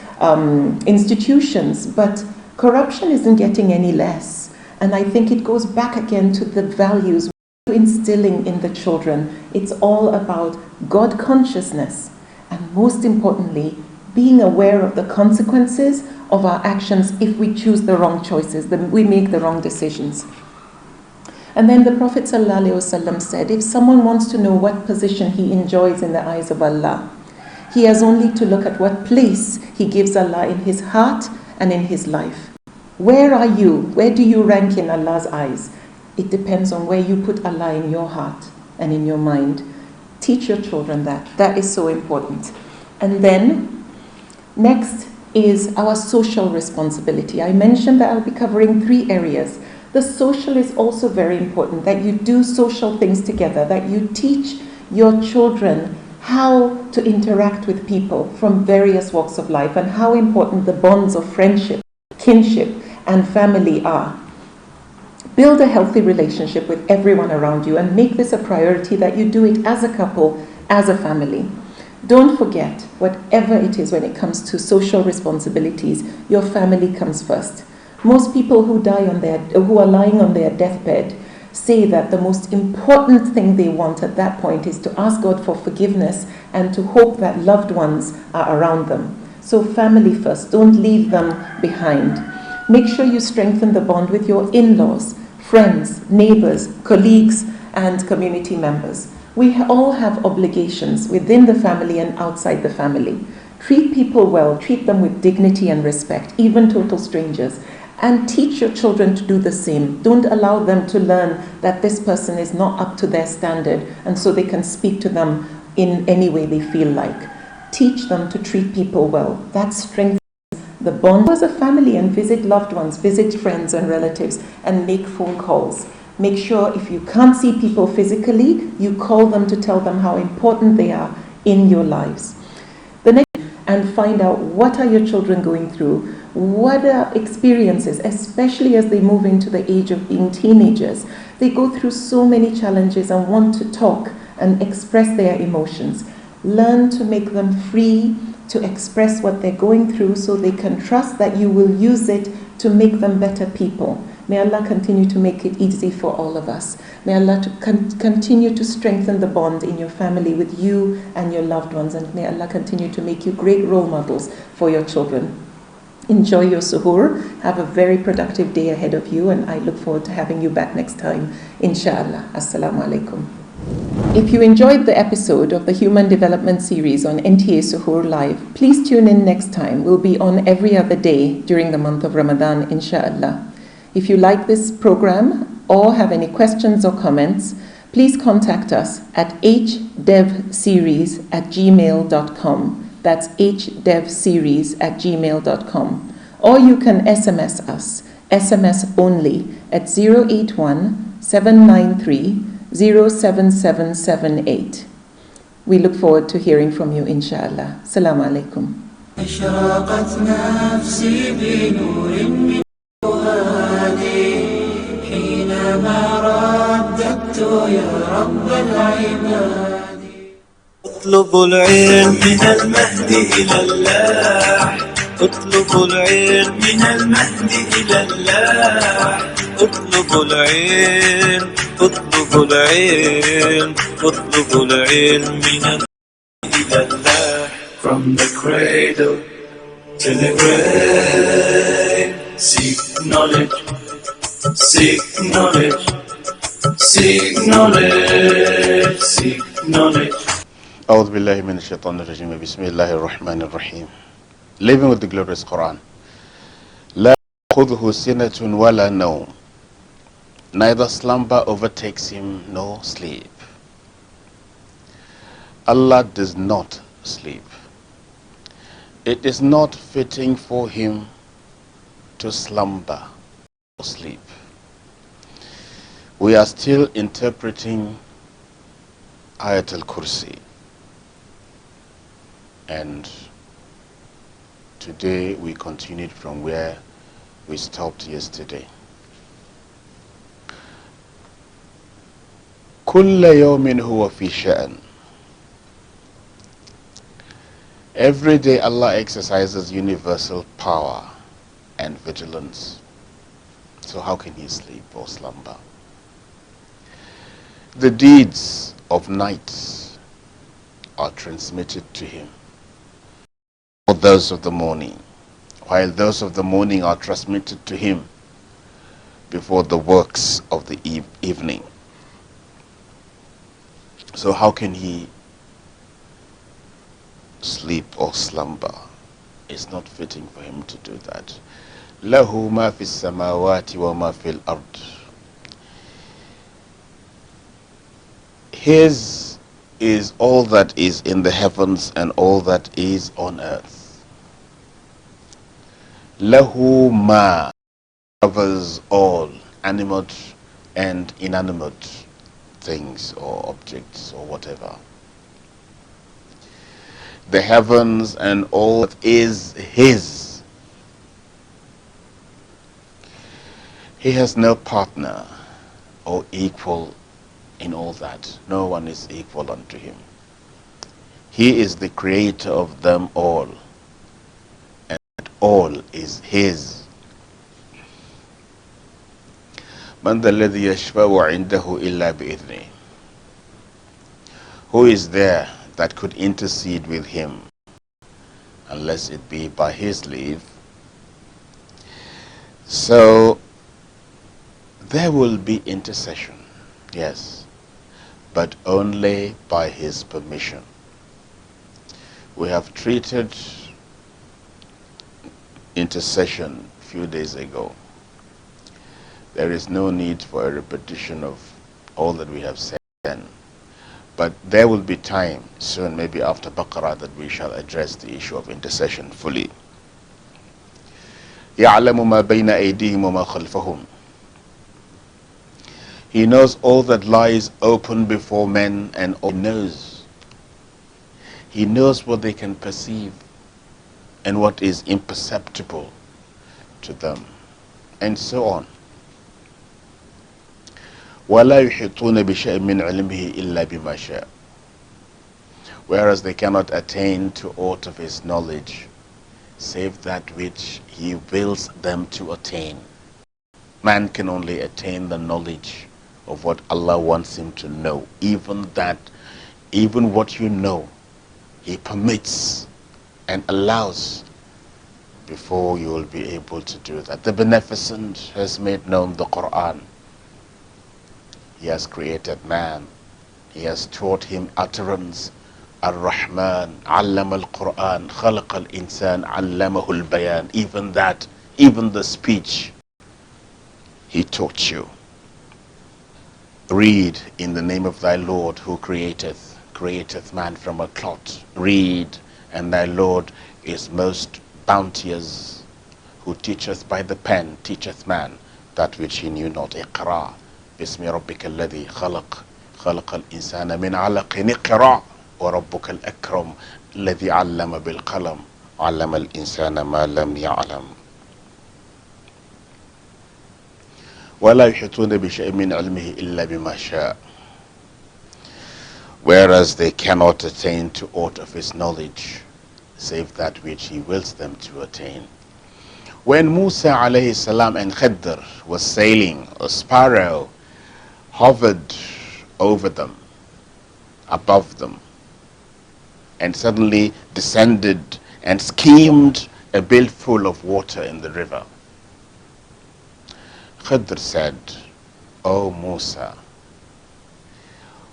institutions, but corruption isn't getting any less. And I think it goes back again to the values we're instilling in the children. It's all about God consciousness, and most importantly, being aware of the consequences of our actions if we choose the wrong choices, we make the wrong decisions. And then the Prophet ﷺ said, if someone wants to know what position he enjoys in the eyes of Allah, he has only to look at what place he gives Allah in his heart and in his life. Where are you? Where do you rank in Allah's eyes? It depends on where you put Allah in your heart and in your mind. Teach your children that. That is so important. And then, next is our social responsibility. I mentioned that I'll be covering 3 areas. The social is also very important, that you do social things together, that you teach your children how to interact with people from various walks of life, and how important the bonds of friendship, kinship, and family are. Build a healthy relationship with everyone around you, and make this a priority that you do it as a couple, as a family. Don't forget, whatever it is when it comes to social responsibilities, your family comes first. Most people who are lying on their deathbed say that the most important thing they want at that point is to ask God for forgiveness and to hope that loved ones are around them. So family first, don't leave them behind. Make sure you strengthen the bond with your in-laws, friends, neighbors, colleagues, and community members. We all have obligations within the family and outside the family. Treat people well, treat them with dignity and respect, even total strangers. And teach your children to do the same. Don't allow them to learn that this person is not up to their standard, and so they can speak to them in any way they feel like. Teach them to treat people well. That strengthens the bond as a family, and visit loved ones, visit friends and relatives, and make phone calls. Make sure if you can't see people physically, you call them to tell them how important they are in your lives. And find out, what are your children going through? What are experiences, especially as they move into the age of being teenagers? They go through so many challenges and want to talk and express their emotions. Learn to make them free to express what they're going through, so they can trust that you will use it to make them better people. May Allah continue to make it easy for all of us. May Allah continue to strengthen the bond in your family with you and your loved ones. And may Allah continue to make you great role models for your children. Enjoy your suhoor. Have a very productive day ahead of you. And I look forward to having you back next time, inshallah. Assalamu alaikum. If you enjoyed the episode of the Human Development Series on NTA Suhoor Live, please tune in next time. We'll be on every other day during the month of Ramadan, inshallah. If you like this program or have any questions or comments, please contact us at hdevseries@gmail.com. That's hdevseries@gmail.com. Or you can SMS us, SMS only, at 081-793-07778. We look forward to hearing from you, inshallah. Assalamu alaikum. أشرقت نفسي بنور من فؤادي حينما رددت يا رب العباد. اطلب العلم من المهد إلى الله، اطلب العلم من المهد إلى الله، اطلب العلم، اطلب العلم، اطلب العلم من المهد إلى الله. From the cradle to the grave, seek knowledge, seek knowledge, seek knowledge, seek knowledge. أعوذ بالله من الشيطان الرجيم بسم الله الرحمن الرحيم. Living with the glorious Quran. لا تأخذه سنة ولا نوم. Neither slumber overtakes him nor sleep. Allah does not sleep. It is not fitting for him to slumber or sleep. We are still interpreting Ayat al-Kursi, and today we continued from where we stopped yesterday. كل يوم هو في شأن. Every day Allah exercises universal power and vigilance. So how can he sleep or slumber? The deeds of night are transmitted to him, or those of the morning, while those of the morning are transmitted to him before the works of the evening. So how can he sleep or slumber? It's not fitting for him to do that. له ما في السماوات وما في الأرض. His is all that is in the heavens and all that is on earth. له ما covers all animate and inanimate things or objects or whatever. The heavens and all that is his. He has no partner or equal in all that. No one is equal unto him. He is the creator of them all, and all is his. من ذا الذي يشفع عنده إلا بإذنه. Who is there that could intercede with him unless it be by his leave? So there will be intercession, yes, but only by his permission. We have treated intercession a few days ago. There is no need for a repetition of all that we have said then. But there will be time soon, maybe after Baqarah, that we shall address the issue of intercession fully. يَعْلَمُ مَا بَيْنَ أَيْدِيهِمْ وَمَا خَلْفَهُمْ. He knows all that lies open before men and all knows. He knows what they can perceive and what is imperceptible to them, and so on. وَلَا يُحِطُونَ بِشَيْءٍ مِّنْ عِلْمِهِ إِلَّا بِمَا شَاءَ. Whereas they cannot attain to aught of his knowledge save that which he wills them to attain. Man can only attain the knowledge of what Allah wants him to know. Even what you know, he permits and allows before you will be able to do that. The Beneficent has made known the Quran. He has created man. He has taught him utterance. Ar-Rahman, Allama al-Quran, Khalaq al-Insan, Allamahu al-Bayan. Even that, even the speech, he taught you. Read in the name of thy Lord who createth man from a clot. Read, and thy Lord is most bounteous, who teacheth by the pen, teacheth man that which he knew not. Iqra. بسم ربك الذي خلق الإنسان من علق اقرأ وربك الأكرم الذي علم بالقلم علم الإنسان ما لم يعلم ولا يحيطون بشيء من علمه إلا بما شاء. Whereas they cannot attain to aught of his knowledge save that which he wills them to attain. When Musa alayhi salam and Khidr was sailing, a sparrow hovered over them, above them, and suddenly descended and skimmed a billful of water in the river. Khidr said, "O Musa,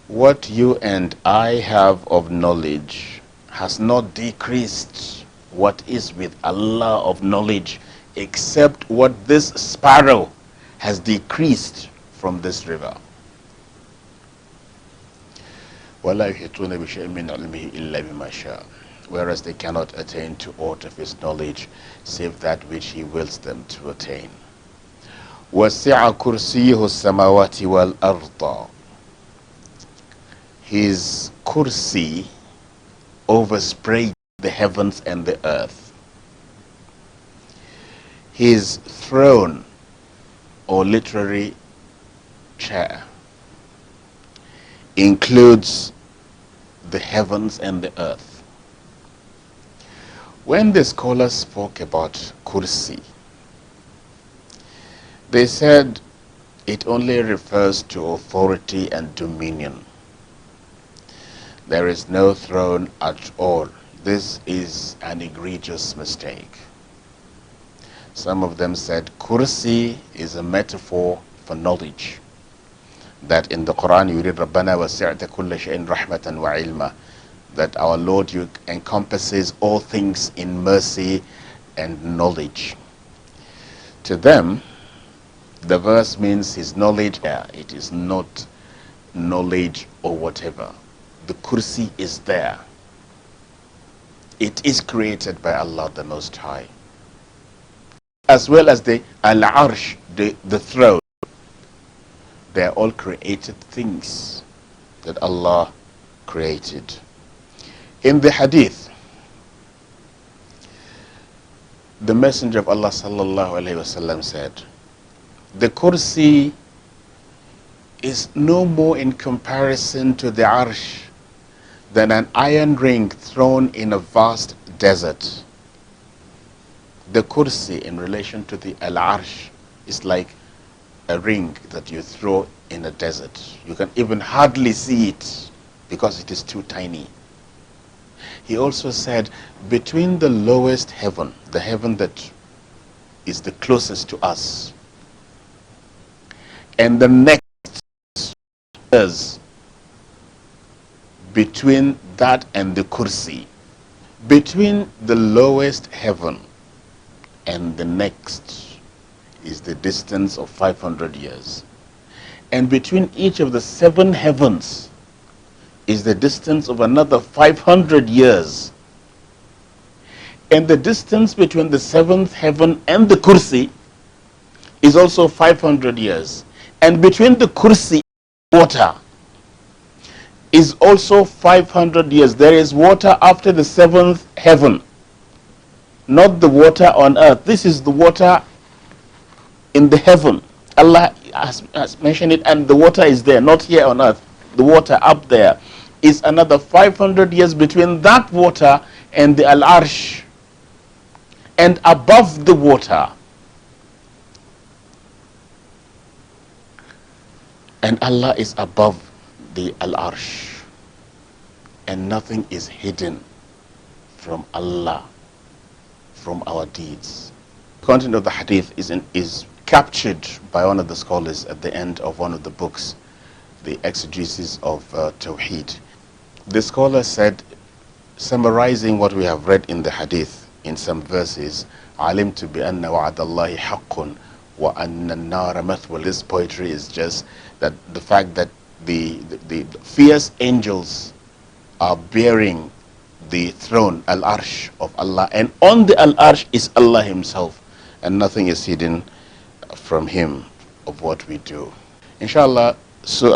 what you and I have of knowledge has not decreased what is with Allah of knowledge, except what this sparrow has decreased from this river." وَلَا يُحِيطُونَ بِشَيْءٍ مِّنْ عِلْمِهِ إِلَّا بِمَا شَاءَ. Whereas they cannot attain to aught of his knowledge save that which he wills them to attain. وَسِعَ كُرْسِيهُ السَّمَاوَاتِ وَالْأَرْضَ. His kursi overspread the heavens and the earth. His throne, or literary chair, includes the heavens and the earth. When the scholars spoke about kursi, they said it only refers to authority and dominion. There is no throne at all. This is an egregious mistake. Some of them said kursi is a metaphor for knowledge. That in the Quran you read رَبَّنَا وَسِعْتَ كُلَّ شَيْءٍ رَحْمَةً وَعِلْمًا, that our Lord, you encompasses all things in mercy and knowledge. To them, the verse means his knowledge. It is not knowledge or whatever. The kursi is there. It is created by Allah the Most High. As well as the al-arsh, the throne. They are all created things that Allah created. In the hadith, the Messenger of Allah sallallahu alaihi wasallam said, the kursi is no more in comparison to the arsh than an iron ring thrown in a vast desert. The kursi in relation to the al-arsh is like a ring that you throw in a desert. You can even hardly see it because it is too tiny. He also said, between the lowest heaven, the heaven that is the closest to us, and the next is between that and the kursi, between the lowest heaven and the next is the distance of 500 years. And between each of the 7 heavens is the distance of another 500 years. And the distance between the 7th heaven and the kursi is also 500 years. And between the kursi and water is also 500 years. There is water after the 7th heaven, not the water on earth. This is the water in the heaven. Allah has mentioned it, and the water is there, not here on earth. The water up there is another 500 years between that water and the al-arsh. And above the water, and Allah is above the al-arsh, and nothing is hidden from Allah, from our deeds. The content of the hadith is captured by one of the scholars at the end of one of the books, the exegesis of Tawheed. The scholar said, summarizing what we have read in the hadith in some verses, عَلِمْتُ بِأَنَّ وَعَدَ اللَّهِ حَقٌّ وَأَنَّ النَّارَ مَثْوَى. This poetry is just that the fact that the fierce angels are bearing the throne, al-arsh of Allah, and on the al-arsh is Allah himself, and nothing is hidden from him of what we do. Inshallah, so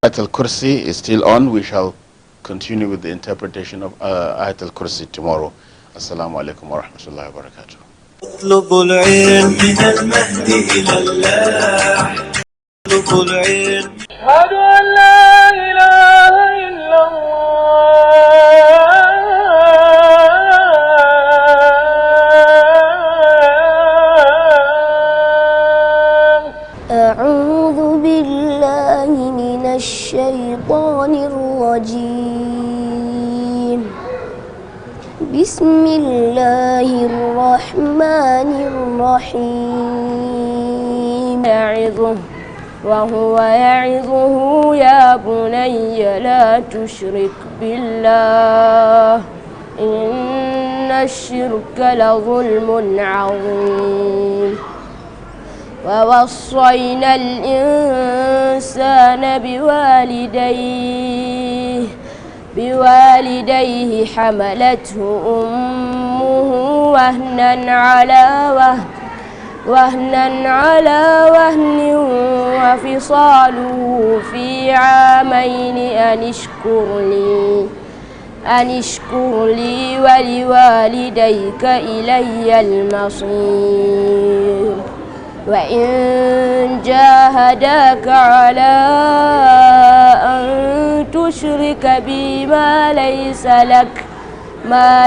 Ayat al-Kursi is still on. We shall continue with the interpretation of Ayat al-Kursi tomorrow. Assalamu alaikum wa rahmatullahi wa barakatuh. اطلب العلم من المهد إلى اللاح اطلب العلم أشهد أن لا إله إلا الله أعوذ بالله من الشيطان الرجيم بسم الله الرحمن الرحيم يعظه وهو يعظه يا بني لا تشرك بالله إن الشرك لظلم عظيم ووصينا الإنسان بوالديه حملته أمه وهنا على وهن وفصاله في عامين أن اشكر لي ولوالديك إلي المصير وإن جاهداك على أن تشرك بي ما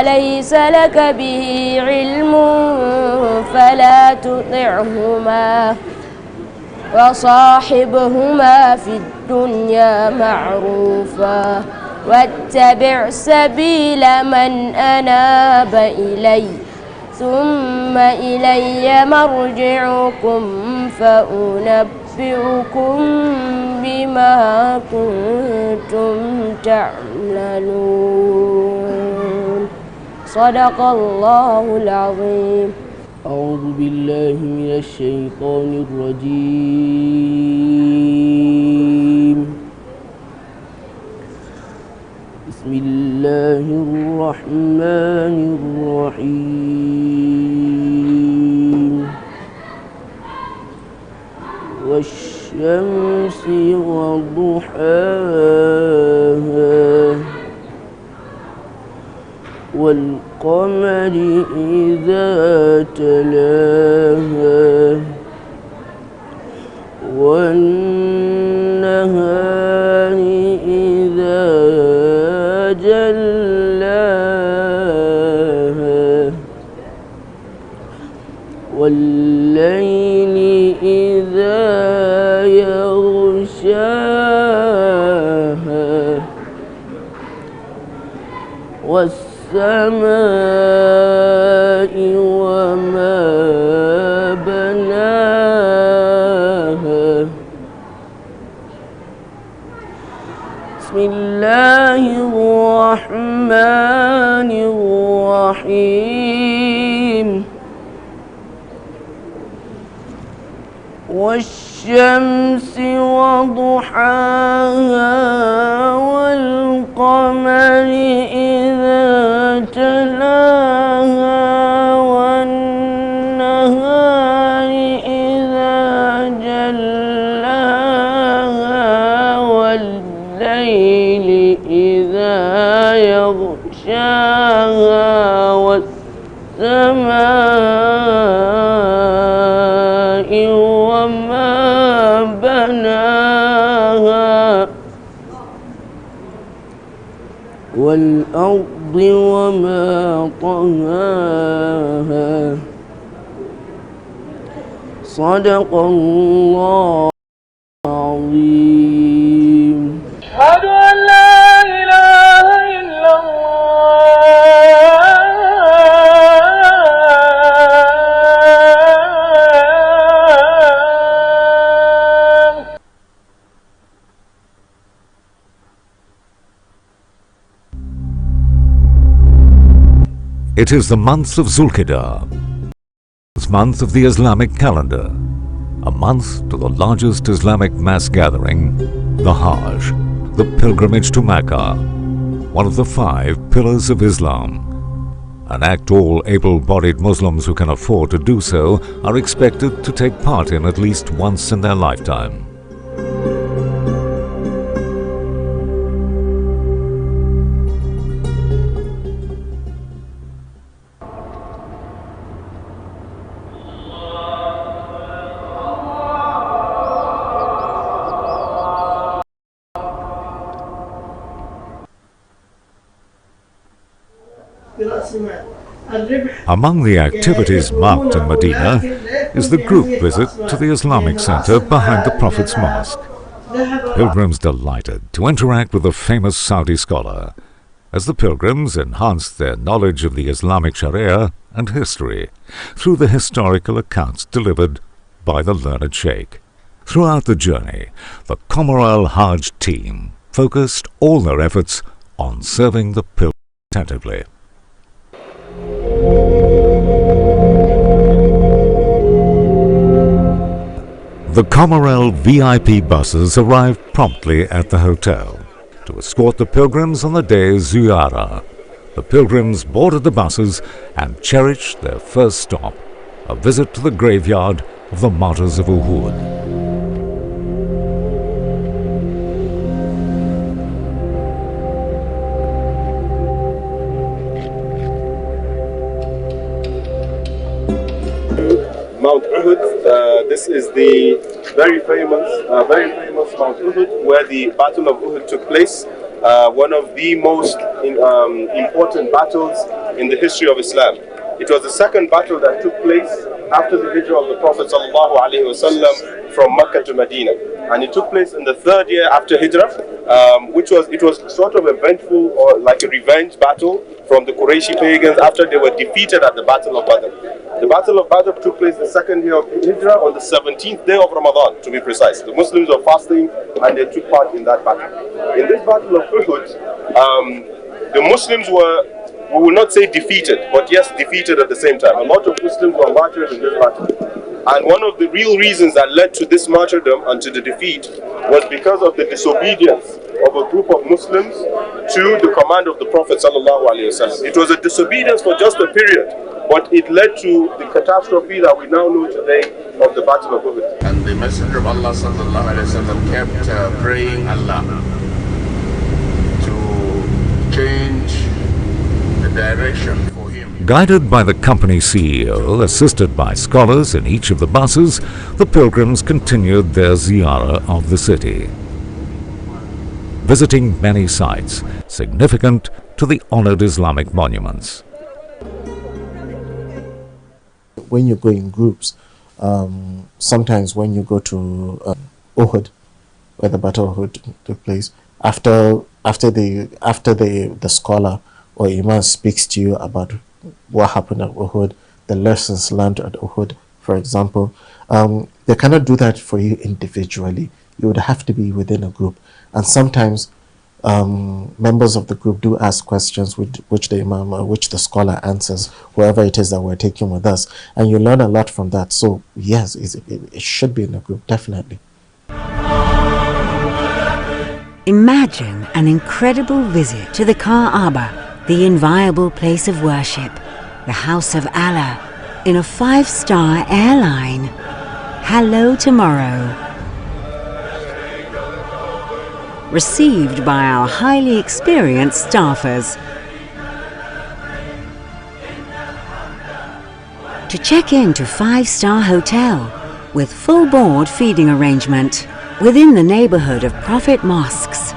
ليس لك به علم فلا تطعهما وصاحبهما في الدنيا معروفا واتبع سبيل من أناب إلي ثم إلي مرجعكم فأنبئكم بما كنتم تعملون صدق الله العظيم. أعوذ بالله من الشيطان الرجيم. بسم الله الرحمن الرحيم. والشمس وضحاها والقمر إذا تلاها والنهار إذا جلاها والليل إذا يغشاها والسماء وما بناها. بسم الله الرحمن الرحيم. والشمس وضحاها والقمر إذا تلاها والنهار إذا جلاها والليل إذا يغشاها والسماء وما بناها والأرض وما طهاها. صدق الله العظيم. أشهد أن لا إله إلا It is the month of Zulqa'dah, the month of the Islamic calendar, a month to the largest Islamic mass gathering, the Hajj, the pilgrimage to Mecca, one of the 5 pillars of Islam. An act all able-bodied Muslims who can afford to do so are expected to take part in at least once in their lifetime. Among the activities marked in Medina is the group visit to the Islamic Center behind the Prophet's Mosque. Pilgrims delighted to interact with the famous Saudi scholar as the pilgrims enhanced their knowledge of the Islamic Sharia and history through the historical accounts delivered by the learned Sheikh. Throughout the journey, the Comoral Hajj team focused all their efforts on serving the pilgrims attentively. The Comoral VIP buses arrived promptly at the hotel to escort the pilgrims on the day's ziyarah. The pilgrims boarded the buses and cherished their first stop, a visit to the graveyard of the martyrs of Uhud. Mount Uhud. This is the very famous Mount Uhud, where the Battle of Uhud took place. One of the most important battles in the history of Islam. It was the second battle that took place after the hijrah of the Prophet ﷺ from Mecca to Medina, and it took place in the third year after hijrah, it was sort of eventful, or like a revenge battle from the Qurayshi pagans after they were defeated at the Battle of Badr. The Battle of Badr took place the second year of hijrah on the 17th day of Ramadan, to be precise. The Muslims were fasting and they took part in that battle. In this Battle of Uhud, the Muslims were, we will not say defeated, but yes, defeated at the same time. A lot of Muslims were martyred in this battle. And one of the real reasons that led to this martyrdom and to the defeat was because of the disobedience of a group of Muslims to the command of the Prophet ﷺ. It was a disobedience for just a period, but it led to the catastrophe that we now know today of the Battle of Uhud. And the Messenger of Allah ﷺ kept praying Allah to change the direction for him. Guided by the company CEO, assisted by scholars in each of the buses, the pilgrims continued their ziyarah of the city, visiting many sites significant to the honored Islamic monuments. When you go in groups, sometimes when you go to Uhud, where the Battle of Uhud took place, after the scholar or Imam speaks to you about what happened at Uhud, the lessons learned at Uhud, for example, they cannot do that for you individually. You would have to be within a group, and sometimes members of the group do ask questions which the Imam or which the scholar answers, whoever it is that we're taking with us, and you learn a lot from that. So yes, it should be in a group, definitely. Imagine an incredible visit to the Kaaba, the inviolable place of worship, the house of Allah, in a 5-star airline. Hello tomorrow. Received by our highly experienced staffers. To check in to 5-star hotel with full board feeding arrangement within the neighborhood of Prophet Mosques.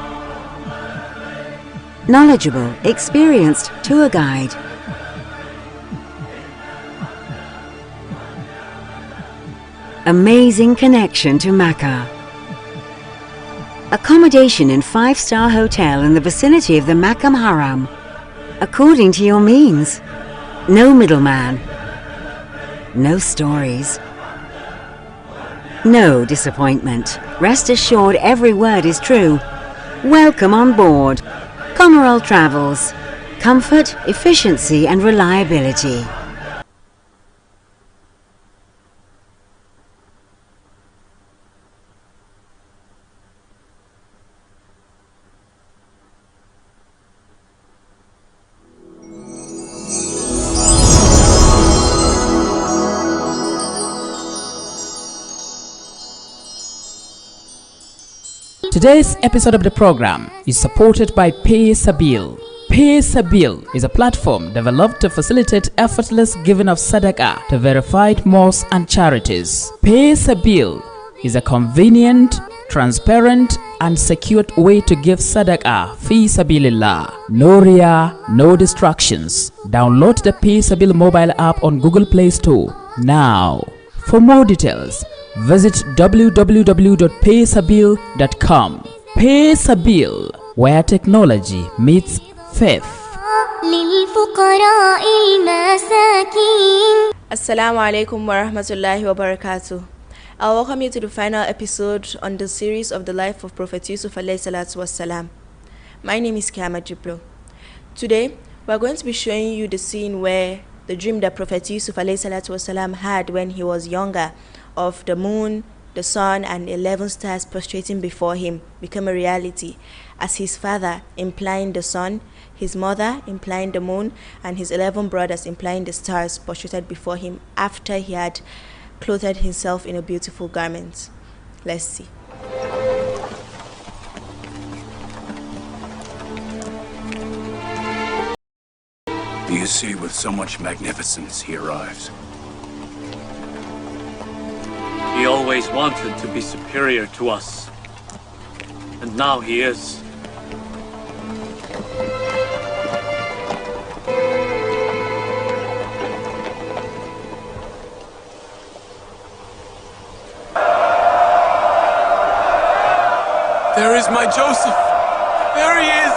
Knowledgeable, experienced tour guide. Amazing connection to Mecca. Accommodation in 5-star hotel in the vicinity of the Makam Haram, according to your means. No middleman. No stories. No disappointment. Rest assured every word is true. Welcome on board. Comoral Travels. Comfort, efficiency and reliability. Today's episode of the program is supported by Pay Sabil. Pay Sabil is a platform developed to facilitate effortless giving of sadaqah to verified mosques and charities. Pay Sabil is a convenient, transparent and secured way to give sadaqah fi sabilillah. No riya, no distractions. Download the Pay Sabil mobile app on Google Play Store now. For more details, visit www.paysabil.com. Pay Sabil, where technology meets faith. Assalamu alaikum wa rahmatullahi wa barakatuh. I welcome you to the final episode on the series of the life of Prophet Yusuf alayhi salatu wassalam. My name is Kiama Jiblo. Today, we are going to be showing you the scene where the dream that Prophet Yusuf alayhi salatu wassalam had when he was younger of the moon, the sun, and 11 stars prostrating before him become a reality, as his father, implying the sun, his mother, implying the moon, and his 11 brothers, implying the stars, prostrated before him after he had clothed himself in a beautiful garment. Let's see. You see, with so much magnificence he arrives. He always wanted to be superior to us, and now he is. There is my Joseph! There he is!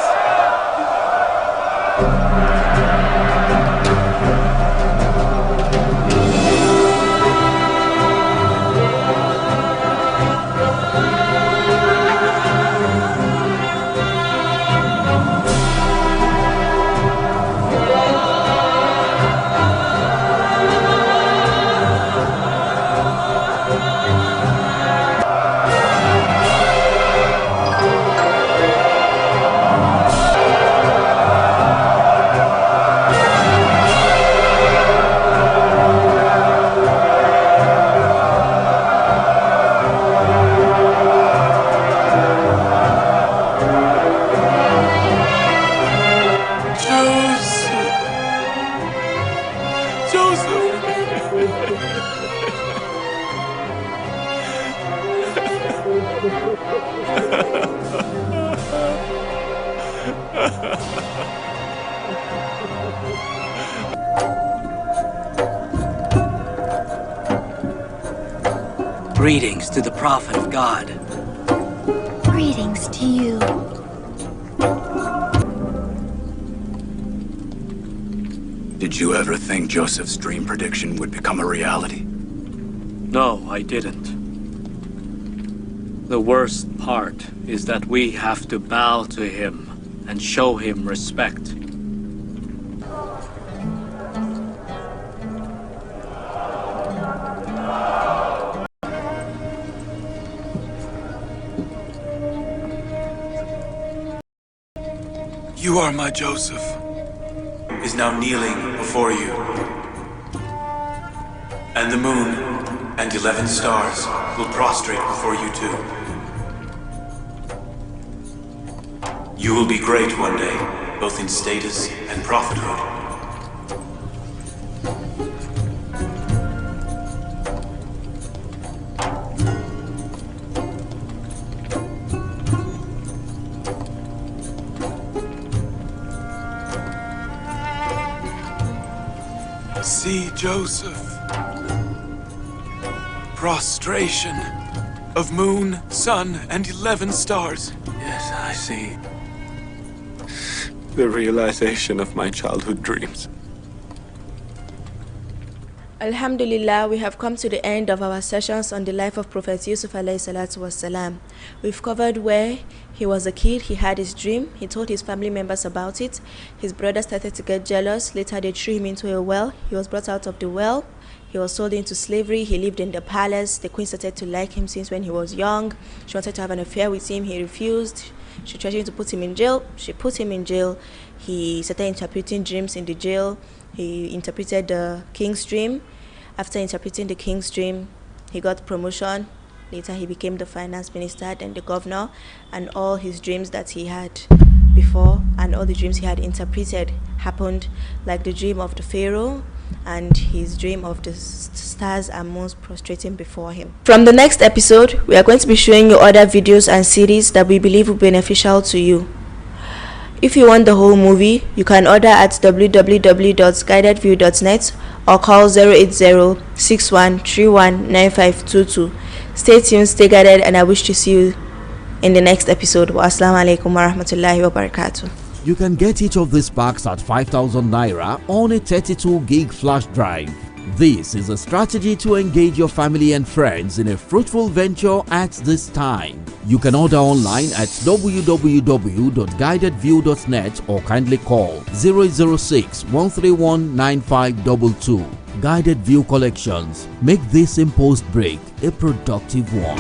Greetings to the Prophet of God. Greetings to you. Did you ever think Joseph's dream prediction would become a reality? No, I didn't. The worst part is that we have to bow to him and show him respect. You are my Joseph, is now kneeling before you. And the moon and 11 stars will prostrate before you too. You will be great one day, both in status and prophethood. See, Joseph. Prostration of moon, sun, and 11 stars. Yes, I see. The realization of my childhood dreams. Alhamdulillah, we have come to the end of our sessions on the life of Prophet Yusuf alayhi salatu wassalam. We've covered where he was a kid, he had his dream, he told his family members about it. His brother started to get jealous. Later they threw him into a well. He was brought out of the well. He was sold into slavery. He lived in the palace. The queen started to like him since when he was young. She wanted to have an affair with him. He refused. She threatened to put him in jail. She put him in jail. He started interpreting dreams in the jail. He interpreted the king's dream. After interpreting the king's dream, he got promotion. Later he became the finance minister, then the governor, and all his dreams that he had before and all the dreams he had interpreted happened, like the dream of the pharaoh, and his dream of the stars and moons prostrating before him. From the next episode, we are going to be showing you other videos and series that we believe will be beneficial to you. If you want the whole movie, you can order at www.guidedview.net or call 080-6131-9522. Stay tuned, stay guided, and I wish to see you in the next episode. Wassalamu alaikum warahmatullahi wabarakatuh. You can get each of these packs at 5,000 naira on a 32 gig flash drive. This is a strategy to engage your family and friends in a fruitful venture at this time. You can order online at www.guidedview.net or kindly call 006-131-9522. Guided View Collections. Make this imposed break a productive one.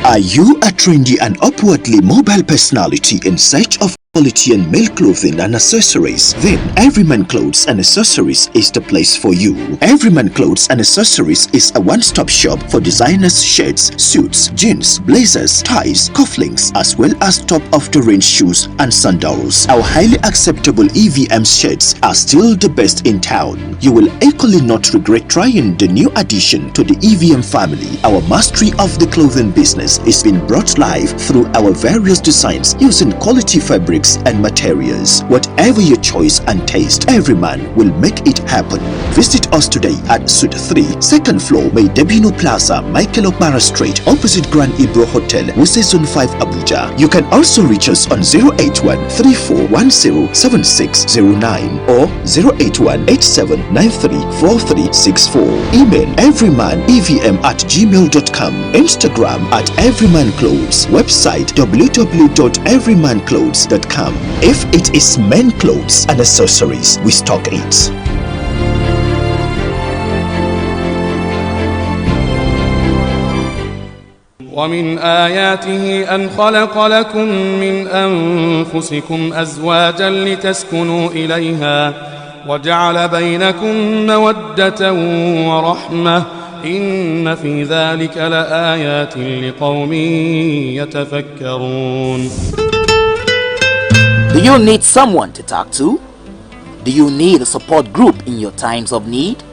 Are you a trendy and upwardly mobile personality in search of quality and male clothing and accessories? Then Everyman Clothes and Accessories is the place for you. Everyman Clothes and Accessories is a one-stop shop for designers shirts, suits, jeans, blazers, ties, cufflinks, as well as top-of-the-range shoes and sandals. Our highly acceptable EVM shirts are still the best in town. You will equally not regret trying the new addition to the EVM family. Our mastery of the clothing business is being brought live through our various designs using quality fabric and materials. Whatever your choice and taste, Everyman will make it happen. Visit us today at Suite 3, 2nd floor, Maydebino Plaza, Michael Okmara Street, opposite Grand Ibro Hotel, Wuse Zone 5, Abuja. You can also reach us on 081-3410-7609 or 081-8793-4364. Email everymanevm@gmail.com. Instagram at everymanclothes. Website www.everymanclothes.com. If it is men clothes and accessories, we stock it. ومن آياته أن خلق لكم من أنفسكم أزواجا لتسكنوا إليها وجعل بينكم مودة ورحمة إن في ذلك لآيات لقوم يتفكرون. Do you need someone to talk to? Do you need a support group in your times of need?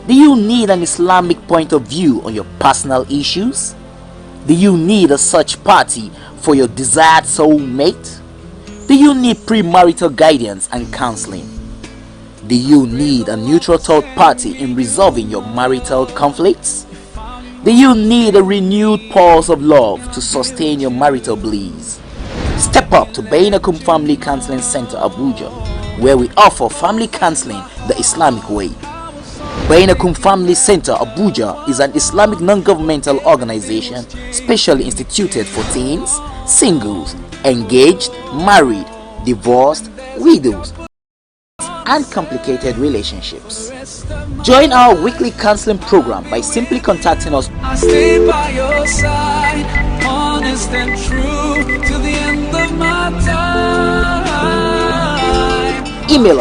Do you need an Islamic point of view on your personal issues? Do you need a search party for your desired soulmate? Do you need premarital guidance and counseling? Do you need a neutral third party in resolving your marital conflicts? Do you need a renewed pulse of love to sustain your marital bliss? Step up to Bainakum Family Counseling Center, Abuja, where we offer family counseling the Islamic way. Bainakum Family Center, Abuja is an Islamic non-governmental organization specially instituted for teens, singles, engaged, married, divorced, widows, and complicated relationships. Join our weekly counseling program by simply contacting us. I stay by your side, honest and true, to the end of my time. Email us